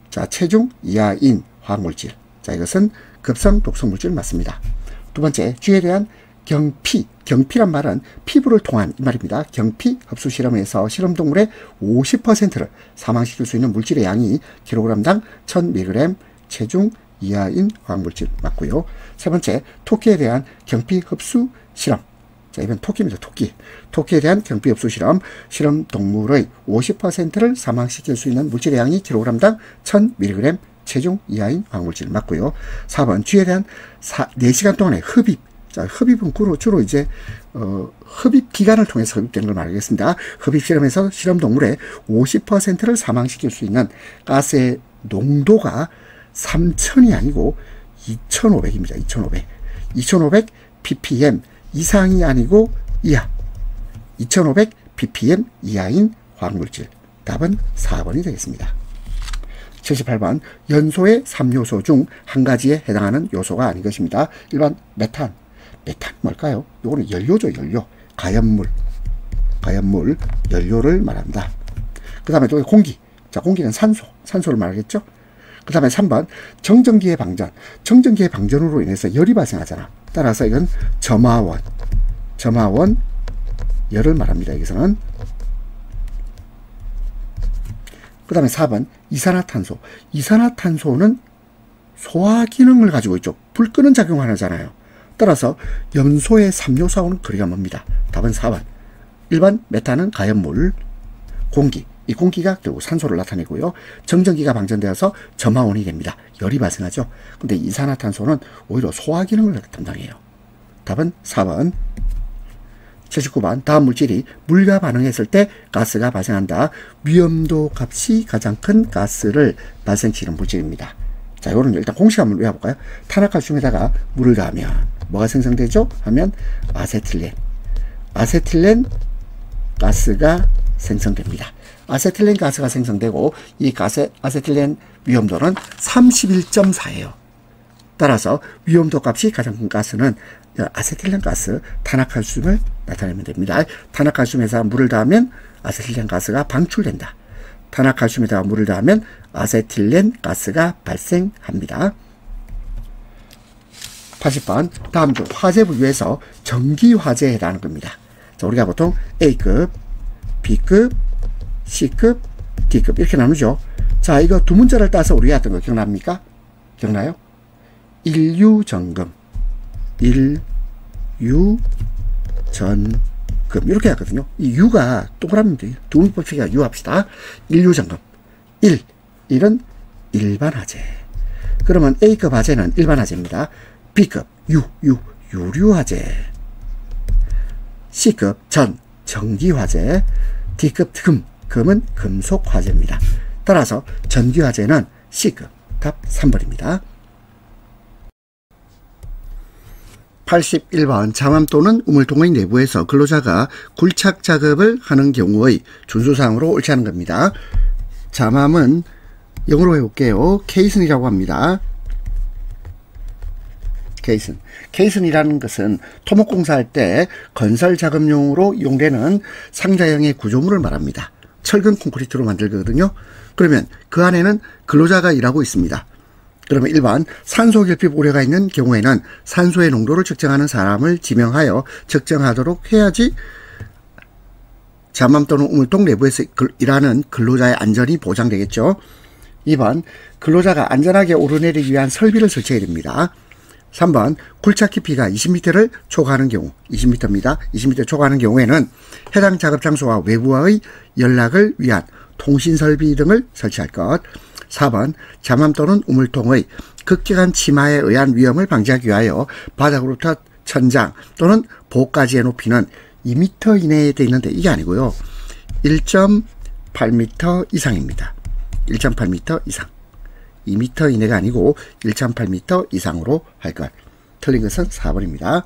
자, 체중 이하인 화학물질. 자, 이것은 급성 독성물질 맞습니다. 두 번째, 쥐에 대한 경피. 경피란 말은 피부를 통한 이 말입니다. 경피 흡수 실험에서 실험동물의 50%를 사망시킬 수 있는 물질의 양이 킬로그램당 1000mg 체중 이하인 화학물질 맞고요. 세 번째, 토끼에 대한 경피 흡수 실험. 자, 이건 토끼입니다. 토끼. 토끼에 대한 경피 흡수 실험. 실험 동물의 50%를 사망시킬 수 있는 물질의 양이 킬로그램당 1000mg 체중 이하인 화학물질 맞고요. 4번, 쥐에 대한 4시간 동안의 흡입. 자, 흡입은 주로 이제 흡입 기관을 통해서 흡입되는 걸 말하겠습니다. 흡입 실험에서 실험 동물의 50%를 사망시킬 수 있는 가스의 농도가 3000이 아니고 2500입니다. 2500. 2500 ppm 이상이 아니고 이하. 2500 ppm 이하인 화학물질. 답은 4번이 되겠습니다. 78번 연소의 3요소 중 한 가지에 해당하는 요소가 아닌 것입니다. 1번 메탄. 메탄 뭘까요? 이거는 연료죠. 연료. 가연물, 연료를 말한다. 그 다음에 또 공기. 자, 공기는 산소를 말하겠죠. 그 다음에 3번 정전기의 방전. 정전기의 방전으로 인해서 열이 발생하잖아. 따라서 이건 점화원 열을 말합니다. 여기서는. 그 다음에 4번 이산화탄소. 이산화탄소는 소화 기능을 가지고 있죠. 불 끄는 작용을 하잖아요. 따라서 염소의 3요소하고는 거리가 멉니다. 답은 4번. 1번 메탄은 가연물, 공기. 이 공기가 결국 산소를 나타내고요. 정전기가 방전되어서 점화원이 됩니다. 열이 발생하죠. 근데 이산화탄소는 오히려 소화 기능을 담당해요. 답은 4번. 79번 다음 물질이 물과 반응했을 때 가스가 발생한다. 위험도 값이 가장 큰 가스를 발생시키는 물질입니다. 자, 이거는 일단 공식 한번 외워볼까요? 탄화칼슘에다가 물을 더하면 뭐가 생성되죠? 하면 아세틸렌 가스가 생성됩니다. 아세틸렌 가스가 생성되고 이 아세틸렌 위험도는 31.4예요. 따라서 위험도 값이 가장 큰 가스는 아세틸렌 가스, 탄화칼슘을 나타내면 됩니다. 탄화칼슘에서 물을 더하면 아세틸렌 가스가 방출된다. 탄화칼슘에다가 물을 더하면 아세틸렌 가스가 발생합니다. 80번 다음 중 화재 분류에서 전기 화재에 해당하는 겁니다. 자, 우리가 보통 A급, B급, C급, D급 이렇게 나누죠. 자, 이거 두 문자를 따서 우리가 했던 거 기억납니까? 기억나요? 인류전금 이렇게 하거든요. 이 U가 동그라미인데 두문법칙이야. U 합시다. 인류전금 1은 일반 화재. 그러면 A급 화재는 일반 화재입니다. B급 유류 화재. C급 전기 화재. D급 금은 금속 화재입니다. 따라서 전기 화재는 C급. 답 3번입니다. 81번 잠암 또는 우물통의 내부에서 근로자가 굴착 작업을 하는 경우의 준수사항으로 옳지 않은 겁니다. 잠암은 영어로 해볼게요. 케이슨이라고 합니다. 케이슨이라는 것은 토목공사할 때 건설 작업용으로 이용되는 상자형의 구조물을 말합니다. 철근 콘크리트로 만들거든요. 그러면 그 안에는 근로자가 일하고 있습니다. 그러면 1번 산소 결핍 우려가 있는 경우에는 산소의 농도를 측정하는 사람을 지명하여 측정하도록 해야지 잠암 또는 우물통 내부에서 일하는 근로자의 안전이 보장되겠죠. 2번 근로자가 안전하게 오르내리기 위한 설비를 설치해야 됩니다. 3번 굴착 깊이가 20m를 초과하는 경우 20m입니다. 20m 초과하는 경우에는 해당 작업 장소와 외부와의 연락을 위한 통신설비 등을 설치할 것. 4번 잠암 또는 우물통의 극기간 침하에 의한 위험을 방지하기 위하여 바닥으로부터 천장 또는 보까지의 높이는 2m 이내에 되어 있는데 이게 아니고요. 1.8m 이상입니다. 1.8m 이상. 2m 이내가 아니고 1.8m 이상으로 할 것. 틀린 것은 4번입니다.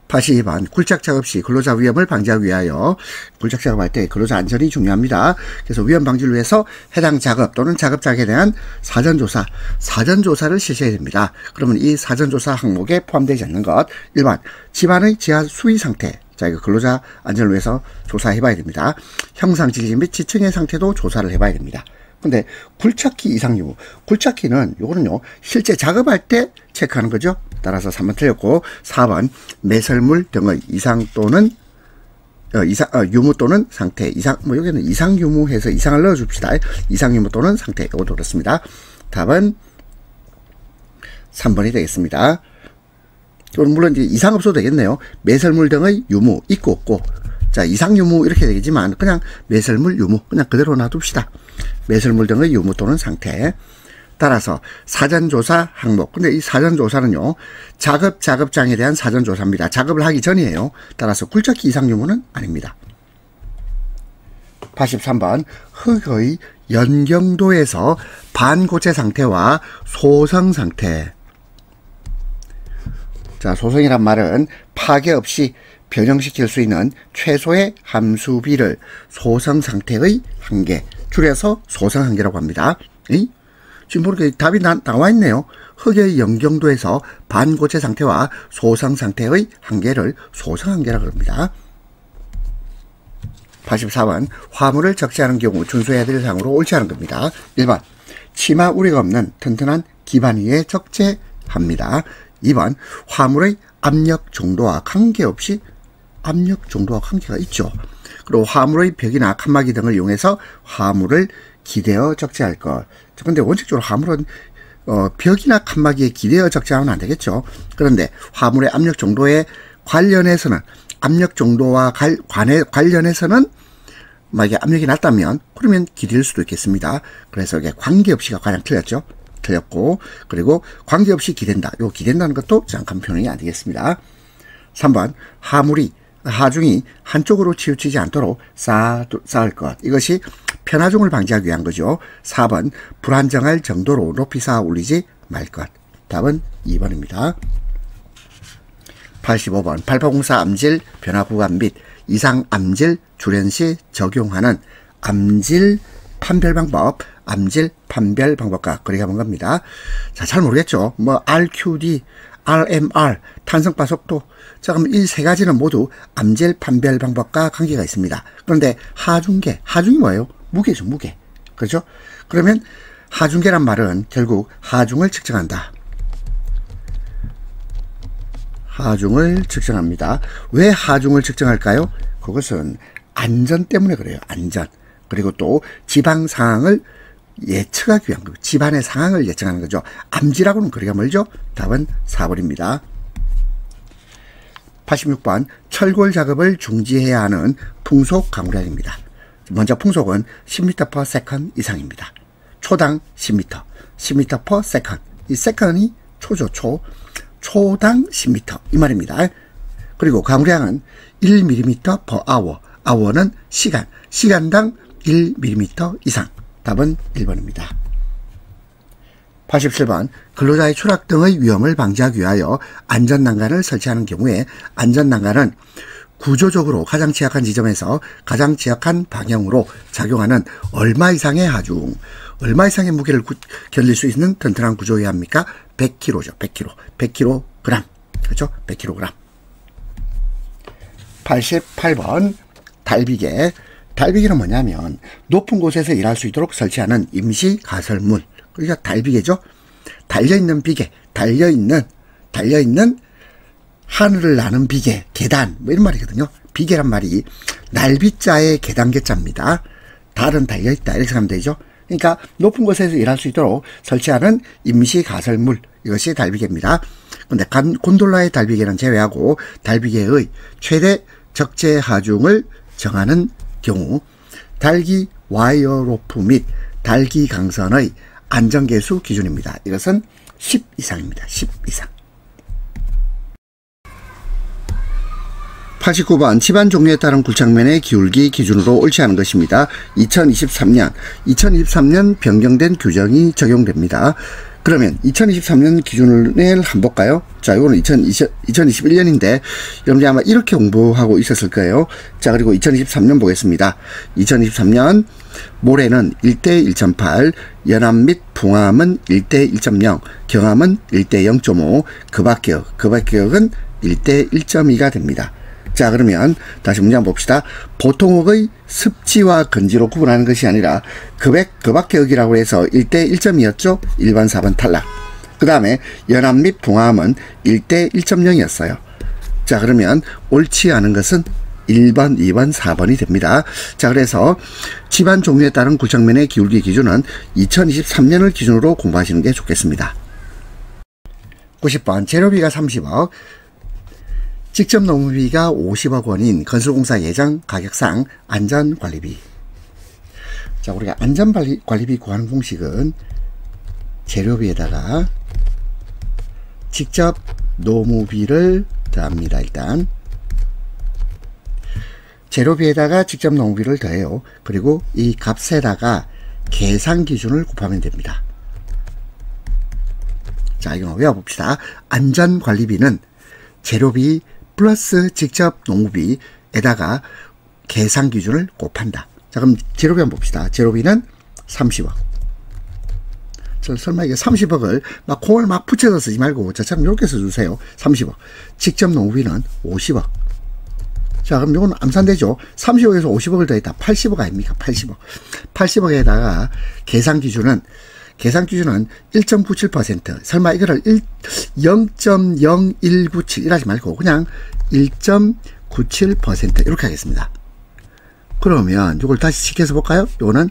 82번 굴착 작업 시 근로자 위험을 방지하기 위하여 굴착 작업할 때 근로자 안전이 중요합니다. 그래서 위험 방지를 위해서 해당 작업 또는 작업장에 대한 사전조사를 실시해야 됩니다. 그러면 이 사전조사 항목에 포함되지 않는 것. 1번 집안의 지하 수위 상태. 자, 이거 근로자 안전을 위해서 조사해 봐야 됩니다. 형상 지지 및 지층의 상태도 조사를 해 봐야 됩니다. 근데 굴착기 이상 유무. 굴착기는 요거는요 실제 작업할 때 체크하는 거죠. 따라서 3번 틀렸고 4번 매설물 등의 이상 또는 유무 또는 상태. 이상 뭐 여기는 이상 유무해서 이상을 넣어 줍시다. 이상 유무 또는 상태. 이것도 그렇습니다. 답은 3번이 되겠습니다. 물론 이제 이상 없어도 되겠네요. 매설물 등의 유무 있고 없고. 자, 이상 유무 이렇게 되겠지만 그냥 매설물 유무 그냥 그대로 놔둡시다. 매설물 등의 유무 또는 상태. 따라서 사전조사 항목. 근데 이 사전조사는요 작업장에 대한 사전조사입니다. 작업을 하기 전이에요. 따라서 굴착기 이상 유무는 아닙니다. 83번 흙의 연경도에서 반고체 상태와 소성 상태. 자, 소성이란 말은 파괴 없이 변형시킬 수 있는 최소의 함수비를 소성 상태의 한계, 줄여서 소성 한계라고 합니다. 지금 보니까 답이 나와 있네요. 흙의 연경도에서 반고체 상태와 소성 상태의 한계를 소성 한계라고 합니다. 84번 화물을 적재하는 경우 준수해야 될 사항으로 옳지 않은 겁니다. 1번 침하 우려가 없는 튼튼한 기반 위에 적재합니다. 2번 화물의 압력 정도와 관계없이 압력 정도와 관계가 있죠. 그리고 화물의 벽이나 칸막이 등을 이용해서 화물을 기대어 적재할 것. 그런데 원칙적으로 화물은 벽이나 칸막이에 기대어 적재하면 안 되겠죠. 그런데 화물의 압력 정도에 관련해서는 압력 정도와 관련해서는 만약에 압력이 낮다면 그러면 기댈 수도 있겠습니다. 그래서 이게 관계없이가 가장 틀렸고 그리고 관계없이 기댄다. 요 기댄다는 것도 정확한 표현이 안 되겠습니다. 3번 하중이 한쪽으로 치우치지 않도록 쌓을 것. 이것이 편하중을 방지하기 위한 거죠. 4번 불안정할 정도로 높이 쌓아 올리지 말 것. 답은 2번입니다. 85번 발파공사 암질 변화 구간 및 이상 암질 출현 시 적용하는 암질 판별 방법과 거리가 먼 겁니다. 자, 잘 모르겠죠. 뭐 RQD, RMR, 탄성파 속도. 자, 그럼 이 세 가지는 모두 암질 판별 방법과 관계가 있습니다. 그런데 하중이 뭐예요? 무게죠, 무게. 그렇죠? 그러면 하중계란 말은 결국 하중을 측정한다. 하중을 측정합니다. 왜 하중을 측정할까요? 그것은 안전 때문에 그래요. 안전. 그리고 또 지방 상황을 예측하기 위한 거예요. 집안의 상황을 예측하는 거죠. 암질하고는 거리가 멀죠. 답은 4번입니다. 86번 철골 작업을 중지해야 하는 풍속 강우량입니다. 먼저 풍속은 10m/s 이상입니다. 초당 10m, 10m/s. 이 second이 초죠, 초당 10m 이 말입니다. 그리고 강우량은 1mm/hour, hour는 시간, 시간당 1mm 이상. 답은 1번입니다. 87번 근로자의 추락 등의 위험을 방지하기 위하여 안전난간을 설치하는 경우에 안전난간은 구조적으로 가장 취약한 지점에서 가장 취약한 방향으로 작용하는 얼마 이상의 하중, 얼마 이상의 무게를 견딜 수 있는 튼튼한 구조여야 합니까? 100kg죠. 100kg. 그렇죠? 100kg. 88번 달비개. 달비개는 뭐냐면 높은 곳에서 일할 수 있도록 설치하는 임시 가설물. 그러니까 달비개죠. 달려있는 비계, 달려있는 하늘을 나는 비계, 계단, 뭐 이런 말이거든요. 비계란 말이 날비자의 계단계자입니다. 달은 달려있다, 이렇게 생각하면 되죠. 그러니까 높은 곳에서 일할 수 있도록 설치하는 임시 가설물, 이것이 달비계입니다. 근데 곤돌라의 달비계는 제외하고 달비계의 최대 적재 하중을 정하는 경우 달기 와이어로프 및 달기 강선의 안전계수 기준입니다. 이것은 10 이상입니다. 10 이상. 89번 집안 종류에 따른 굴착면의 기울기 기준으로 옳지 않은 것입니다. 2023년 변경된 규정이 적용됩니다. 그러면 2023년 기준을 한번 볼까요? 자, 이거는 2021년인데 여러분들이 아마 이렇게 공부하고 있었을 거예요. 자, 그리고 2023년 보겠습니다. 2023년 모래는 1대 1.8, 연암 및 붕암은 1대 1.0, 경암은 1대 0.5, 급박기역은 1대 1.2가 됩니다. 자, 그러면 다시 문제 한번 봅시다. 보통옥의 습지와 건지로 구분하는 것이 아니라 급박기역이라고 해서 1대 1.2였죠. 1번, 4번 탈락. 그 다음에 연암 및 붕암은 1대 1.0이었어요. 자, 그러면 옳지 않은 것은 1번, 2번, 4번이 됩니다. 자, 그래서 집안 종류에 따른 굴착면의 기울기 기준은 2023년을 기준으로 공부하시는 게 좋겠습니다. 90번 재료비가 30억, 직접 농비가 50억 원인 건설공사 예정 가격상 안전관리비. 자, 우리가 안전관리비 구하는 공식은 재료비에다가 직접 노무비를 더합니다. 일단 재료비에다가 직접 농비를 더해요. 그리고 이 값에다가 계산 기준을 곱하면 됩니다. 자, 이거 외워봅시다. 안전관리비는 재료비 플러스 직접 농무비에다가 계산 기준을 곱한다. 자, 그럼 재료비 한번 봅시다. 재료비는 30억. 설마 이게 30억을 막 콩을 막 붙여서 쓰지 말고 저처럼 이렇게 써주세요. 30억. 직접 농무비는 50억. 자, 그럼 이건 암산되죠. 30억에서 50억을 더했다. 80억 아닙니까? 80억. 80억에다가 계산 기준은 1.97%. 설마 이거를 0.0197 이러지 말고 그냥 1.97% 이렇게 하겠습니다. 그러면 이걸 다시 시켜서 볼까요? 이거는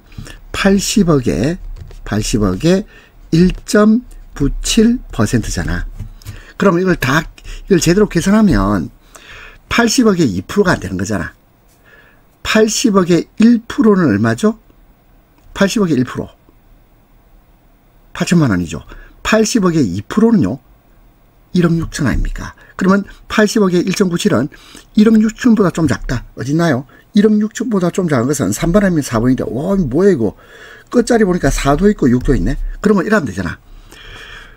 80억에 1.97%잖아. 그럼 이걸 제대로 계산하면 80억에 2%가 안 되는 거잖아. 80억에 1%는 얼마죠? 80억에 1%. 8천만 원이죠. 80억의 2%는요. 1억 6천 아닙니까? 그러면 80억의 1.97은 1억 6천보다 좀 작다. 어딨나요? 1억 6천보다 좀 작은 것은 3번 아니면 4번인데 와, 뭐야 이거. 끝자리 보니까 4도 있고 6도 있네. 그러면 이러면 되잖아.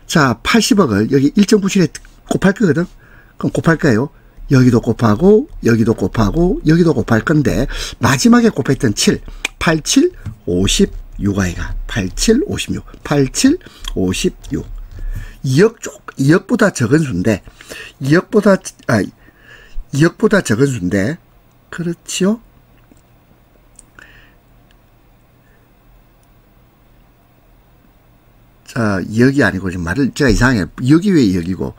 자, 80억을 여기 1.97에 곱할 거거든. 그럼 곱할 거예요. 여기도 곱하고 여기도 곱하고 여기도 곱할 건데 마지막에 곱했던 7, 87, 56 아이가 87, 56, 87, 56. 2억보다 적은 수인데 2억보다 적은 수인데 그렇지요? 자, 2억이 아니고 지금 말을 제가 이상해. 여기 왜 2억이고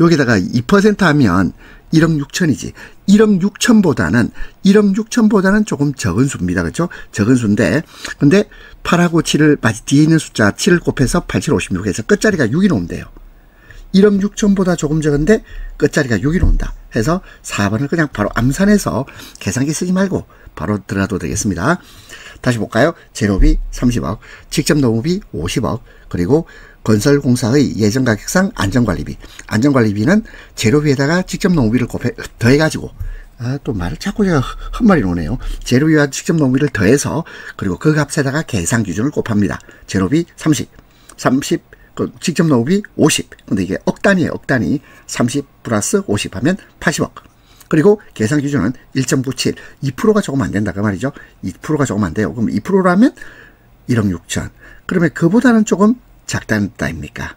여기다가 2% 하면 1억 6천이지. 1억 6천보다는 조금 적은 수입니다. 그렇죠? 적은 수인데 근데 8하고 7을 뒤에 있는 숫자 7을 곱해서 87, 56 해서 끝자리가 6이 나오면 돼요. 1억 6천보다 조금 적은데 끝자리가 6이 나온다 해서 4번을 그냥 바로 암산해서 계산기 쓰지 말고 바로 들어가도 되겠습니다. 다시 볼까요? 재료비 30억, 직접 노무비 50억, 그리고 건설공사의 예정가격상 안전관리비. 안전관리비는 재료비에다가 직접 노무비를 더해가지고, 또 말을 자꾸 제가 헛말이 나오네요. 재료비와 직접 노무비를 더해서, 그리고 그 값에다가 계산 기준을 곱합니다. 재료비 30, 직접 노무비 50. 근데 이게 억 단위예요, 억 단위. 30 플러스 50 하면 80억. 그리고 계산 기준은 1.97, 2%가 조금 안 된다 그 말이죠. 2%가 조금 안 돼요. 그럼 2%라면 1억 6천. 그러면 그보다는 조금 작다는 뜻 아닙니까?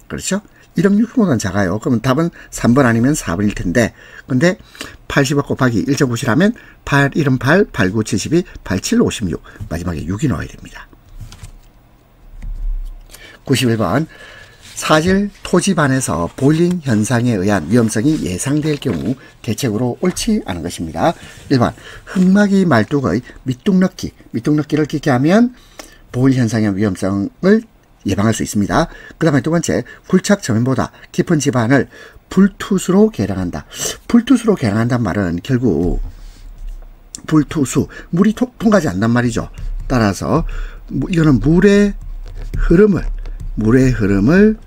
그렇죠? 1억 6천보다는 작아요. 그러면 답은 3번 아니면 4번일 텐데, 근데 80억 곱하기 1.97 하면 8, 1은 8, 8, 9, 72, 8, 7, 56. 마지막에 6이 나와야 됩니다. 91번. 사질 토지반에서 보일링 현상에 의한 위험성이 예상될 경우 대책으로 옳지 않은 것입니다. 1번. 흙막이 말뚝의 밑둥넣기를 끼게 하면 보일 현상의 위험성을 예방할 수 있습니다. 그 다음에 두 번째, 굴착 저면보다 깊은 지반을 불투수로 개량한다. 불투수로 개량한다는 말은 결국 불투수, 물이 통과하지 않단 말이죠. 따라서 이거는 물의 흐름을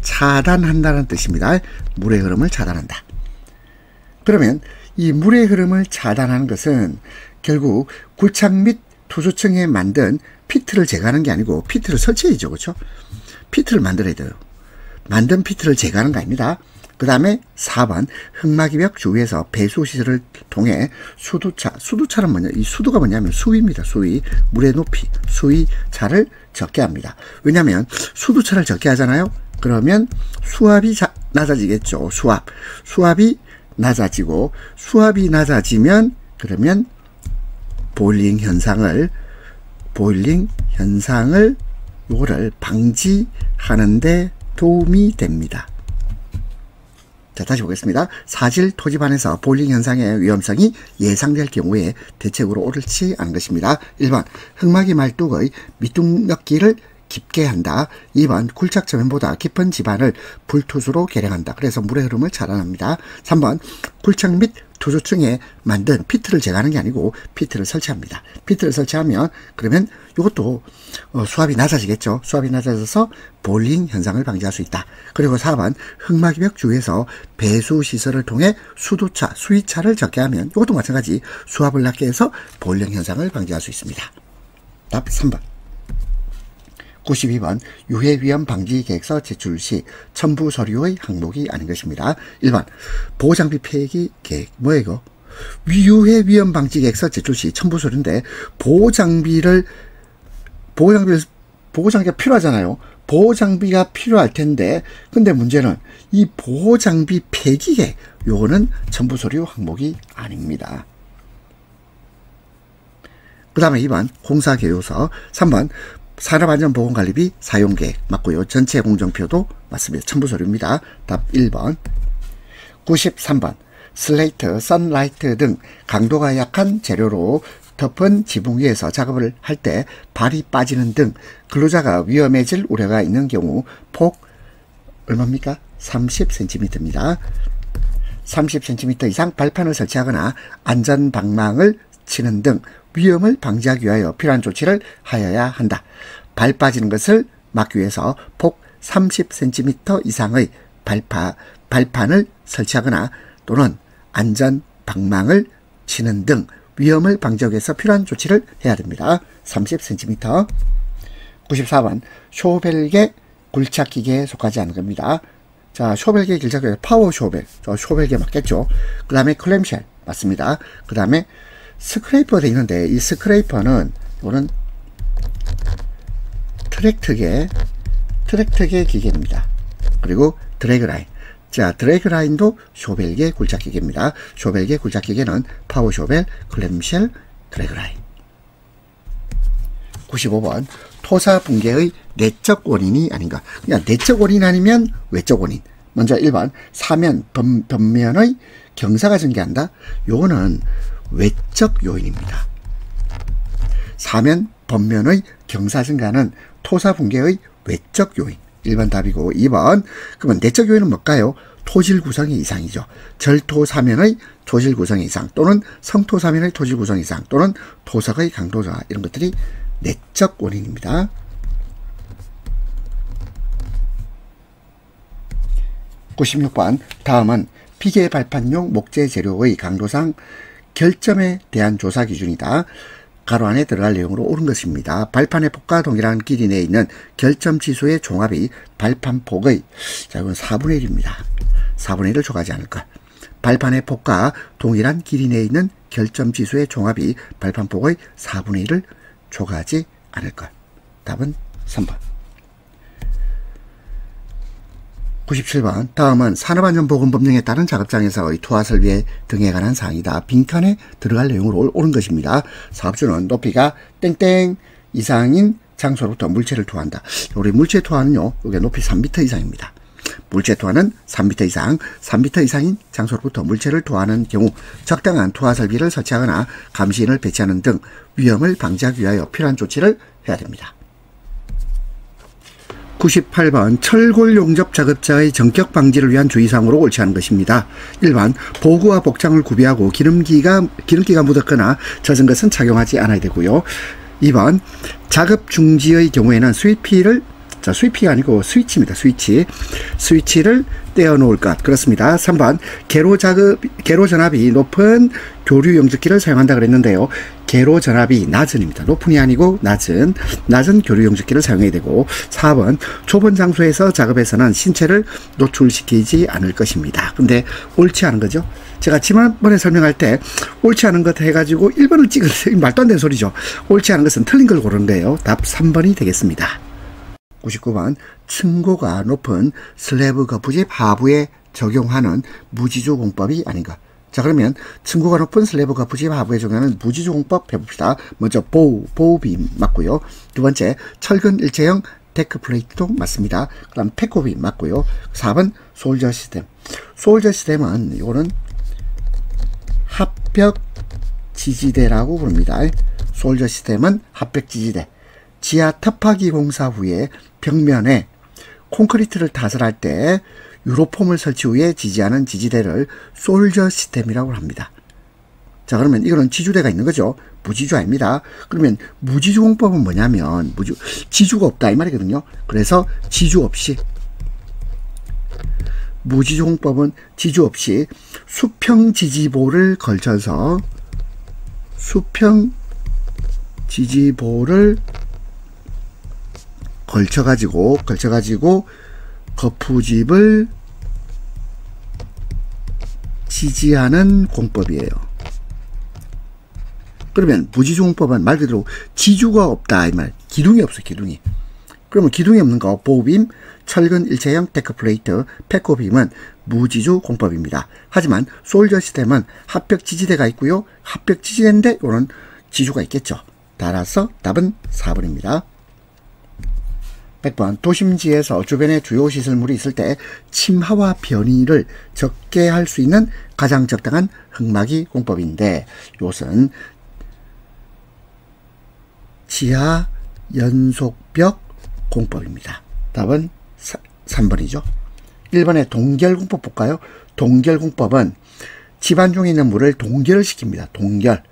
차단한다는 뜻입니다. 물의 흐름을 차단한다. 그러면 이 물의 흐름을 차단하는 것은 결국 굴착 및 투수층에 만든 피트를 제거하는 게 아니고 피트를 설치해야죠. 그렇죠? 피트를 만들어야 돼요. 만든 피트를 제거하는 거 아닙니다. 그 다음에 4번. 흙막이벽 주위에서 배수시설을 통해 수두차는 뭐냐? 이 수두가 뭐냐면 수위입니다. 수위. 물의 높이, 수위차를 적게 합니다. 왜냐하면 수두차를 적게 하잖아요. 그러면 수압이 낮아지겠죠. 수압이 낮아지면 그러면 보일링 현상을 요거를 방지하는데 도움이 됩니다. 자, 다시 보겠습니다. 사질 토지반에서 보일링 현상의 위험성이 예상될 경우에 대책으로 옳지 않은 것입니다. 1번. 흙막이 말뚝의 밑둥넣기를 깊게 한다. 2번. 굴착 저면보다 깊은 지반을 불투수로 개량한다. 그래서 물의 흐름을 차단합니다. 3번. 굴착 및 투수층에 만든 피트를 제거하는 게 아니고 피트를 설치합니다. 피트를 설치하면 그러면 이것도 수압이 낮아지겠죠. 수압이 낮아져서 보일링 현상을 방지할 수 있다. 그리고 4번. 흙막이벽 주위에서 배수시설을 통해 수위차를 적게 하면 이것도 마찬가지 수압을 낮게 해서 보일링 현상을 방지할 수 있습니다. 답 3번. 92번. 유해위험 방지 계획서 제출 시 첨부 서류의 항목이 아닌 것입니다. 1번. 보호장비 폐기 계획. 뭐예요 이거? 유해위험 방지 계획서 제출 시 첨부 서류인데 보호장비가 필요하잖아요. 보호장비가 필요할 텐데 근데 문제는 이 보호장비 폐기 계획 요거는 첨부 서류 항목이 아닙니다. 그 다음에 2번. 공사계획서. 3번. 산업안전보건관리비 사용계획 맞고요. 전체 공정표도 맞습니다. 첨부서류입니다. 답 1번. 93번. 슬레이트, 선라이트 등 강도가 약한 재료로 덮은 지붕 위에서 작업을 할 때 발이 빠지는 등 근로자가 위험해질 우려가 있는 경우 폭 얼마입니까? 30cm입니다. 30cm 이상 발판을 설치하거나 안전방망을 치는 등 위험을 방지하기 위하여 필요한 조치를 하여야 한다. 발 빠지는 것을 막기 위해서 폭 30cm 이상의 발판을 설치하거나 또는 안전방망을 치는 등 위험을 방지하기 위해서 필요한 조치를 해야 됩니다. 30cm. 94번. 쇼벨계 굴착기계에 속하지 않은 겁니다. 자, 쇼벨계 굴착기계 파워 쇼벨. 쇼벨계 맞겠죠. 그 다음에 클램쉘 맞습니다. 그 다음에 스크레이퍼가 되어 있는데 이 스크레이퍼는 이거는 트랙트계 기계입니다. 그리고 드래그라인. 자, 드래그라인도 쇼벨계 굴착기계입니다. 쇼벨계 굴착기계는 파워 쇼벨, 클램쉘, 드래그라인. 95번. 토사 붕괴의 내적 원인이 아닌가. 그냥 내적 원인 아니면 외적 원인. 먼저 1번. 사면, 변면의 경사가 증가한다. 요거는 외적 요인입니다. 사면, 변면의 경사 증가는 토사 붕괴의 외적 요인. 1번 답이고 2번 그러면 내적 요인은 뭘까요? 토질 구성의 이상이죠. 절토사면의 토질 구성의 이상 또는 성토사면의 토질 구성 이상 또는 토석의 강도저하 이런 것들이 내적 원인입니다. 96번 다음은 피계 발판용 목재 재료의 강도상 결점에 대한 조사 기준이다. 가로 안에 들어갈 내용으로 옳은 것입니다. 발판의 폭과 동일한 길이 내에 있는 결점 지수의 종합이 발판폭의 자 이건 4분의 1입니다. 4분의 1을 초과하지 않을 것. 발판의 폭과 동일한 길이 내에 있는 결점 지수의 종합이 발판폭의 4분의 1을 초과하지 않을 것. 답은 3번. 97번 다음은 산업안전보건법령에 따른 작업장에서의 투하설비 등에 관한 사항이다. 빈칸에 들어갈 내용으로 옳은 것입니다. 사업주는 높이가 땡땡 이상인 장소로부터 물체를 투하한다. 우리 물체 투하는요. 이게 높이 3m 이상입니다. 물체 투하는 3m 이상, 3m 이상인 장소로부터 물체를 투하하는 경우 적당한 투하설비를 설치하거나 감시인을 배치하는 등 위험을 방지하기 위하여 필요한 조치를 해야 됩니다. 98번 철골 용접 작업자의 전격 방지를 위한 주의사항으로 옳지 않은 것입니다. 1번 보구와 복장을 구비하고 기름기가 묻었거나 젖은 것은 착용하지 않아야 되고요. 2번 작업 중지의 경우에는 스위피가 아니고 스위치입니다. 스위치를 떼어 놓을 것. 그렇습니다. 3번 개로 전압이 높은 교류 용접기를 사용한다 그랬는데요. 개로 전압이 낮은입니다. 높은이 아니고 낮은 교류 용접기를 사용해야 되고 4번 좁은 장소에서 작업에서는 신체를 노출시키지 않을 것입니다. 근데 옳지 않은 거죠. 제가 지난번에 설명할 때 옳지 않은 것 해가지고 1번을 찍은 말도 안 되는 소리죠. 옳지 않은 것은 틀린 걸 고른 거예요. 답 3번이 되겠습니다. 99번 층고가 높은 슬래브 거푸집 하부에 적용하는 무지주 공법이 아닌가. 자 그러면 층고가 높은 슬래브 거푸집 하부에 적용하는 무지주 공법 해봅시다. 먼저 보우빔 맞고요. 두 번째 철근 일체형 데크 플레이트도 맞습니다. 그 다음 패코빔 맞고요. 4번 솔저 시스템은 이거는 합벽 지지대라고 부릅니다. 솔저 시스템은 합벽 지지대. 지하 터파기 공사 후에 벽면에 콘크리트를 타설할 때 유로폼을 설치 후에 지지하는 지지대를 솔저 시스템이라고 합니다. 자 그러면 이거는 지주대가 있는 거죠. 무지주 아닙니다. 그러면 무지주 공법은 뭐냐면 지주가 없다 이 말이거든요. 그래서 무지주 공법은 지주 없이 수평 지지보를 걸쳐서 걸쳐가지고 거푸집을 지지하는 공법이에요. 그러면 무지주 공법은 말 그대로 지주가 없다 이 말. 기둥이 없어 기둥이. 그러면 기둥이 없는 거 보빔, 철근 일체형 데크플레이트, 패코빔은 무지주 공법입니다. 하지만 솔저 시스템은 합벽 지지대가 있고요. 합벽 지지대인데 이런 지주가 있겠죠. 따라서 답은 4번입니다. 100번 도심지에서 주변에 주요 시설물이 있을 때 침하와 변이를 적게 할 수 있는 가장 적당한 흙막이 공법인데 이것은 지하 연속벽 공법입니다. 답은 3번이죠. 1번에 동결공법 볼까요? 동결공법은 집안 중에 있는 물을 동결을 시킵니다. 동결.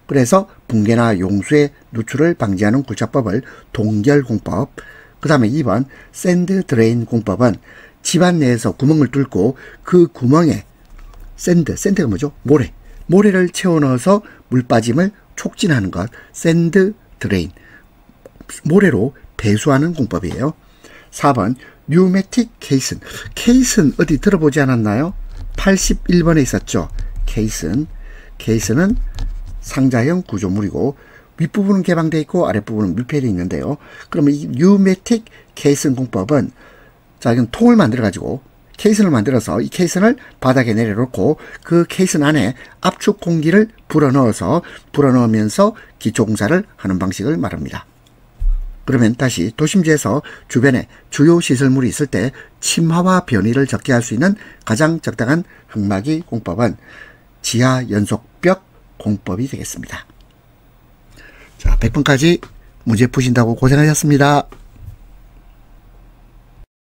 그래서 붕괴나 용수의 누출을 방지하는 굴착법을 동결공법. 그 다음에 2번 샌드 드레인 공법은 집안 내에서 구멍을 뚫고 그 구멍에 샌드가 뭐죠? 모래를 채워 넣어서 물 빠짐을 촉진하는 것. 샌드 드레인. 모래로 배수하는 공법이에요. 4번 뉴매틱 케이슨 어디 들어보지 않았나요? 81번에 있었죠. 케이스는 상자형 구조물이고 윗부분은 개방되어 있고 아랫부분은 밀폐되어 있는데요. 그러면 이 뉴매틱 케이슨 공법은 자 이건 통을 만들어 가지고 케이슨을 만들어서 이 케이슨을 바닥에 내려놓고 그 케이슨 안에 압축 공기를 불어넣으면서 기초공사를 하는 방식을 말합니다. 그러면 다시 도심지에서 주변에 주요 시설물이 있을 때 침하와 변이를 적게 할 수 있는 가장 적당한 흙막이 공법은 지하 연속벽 공법이 되겠습니다. 자, 100번까지 문제 푸신다고 고생하셨습니다.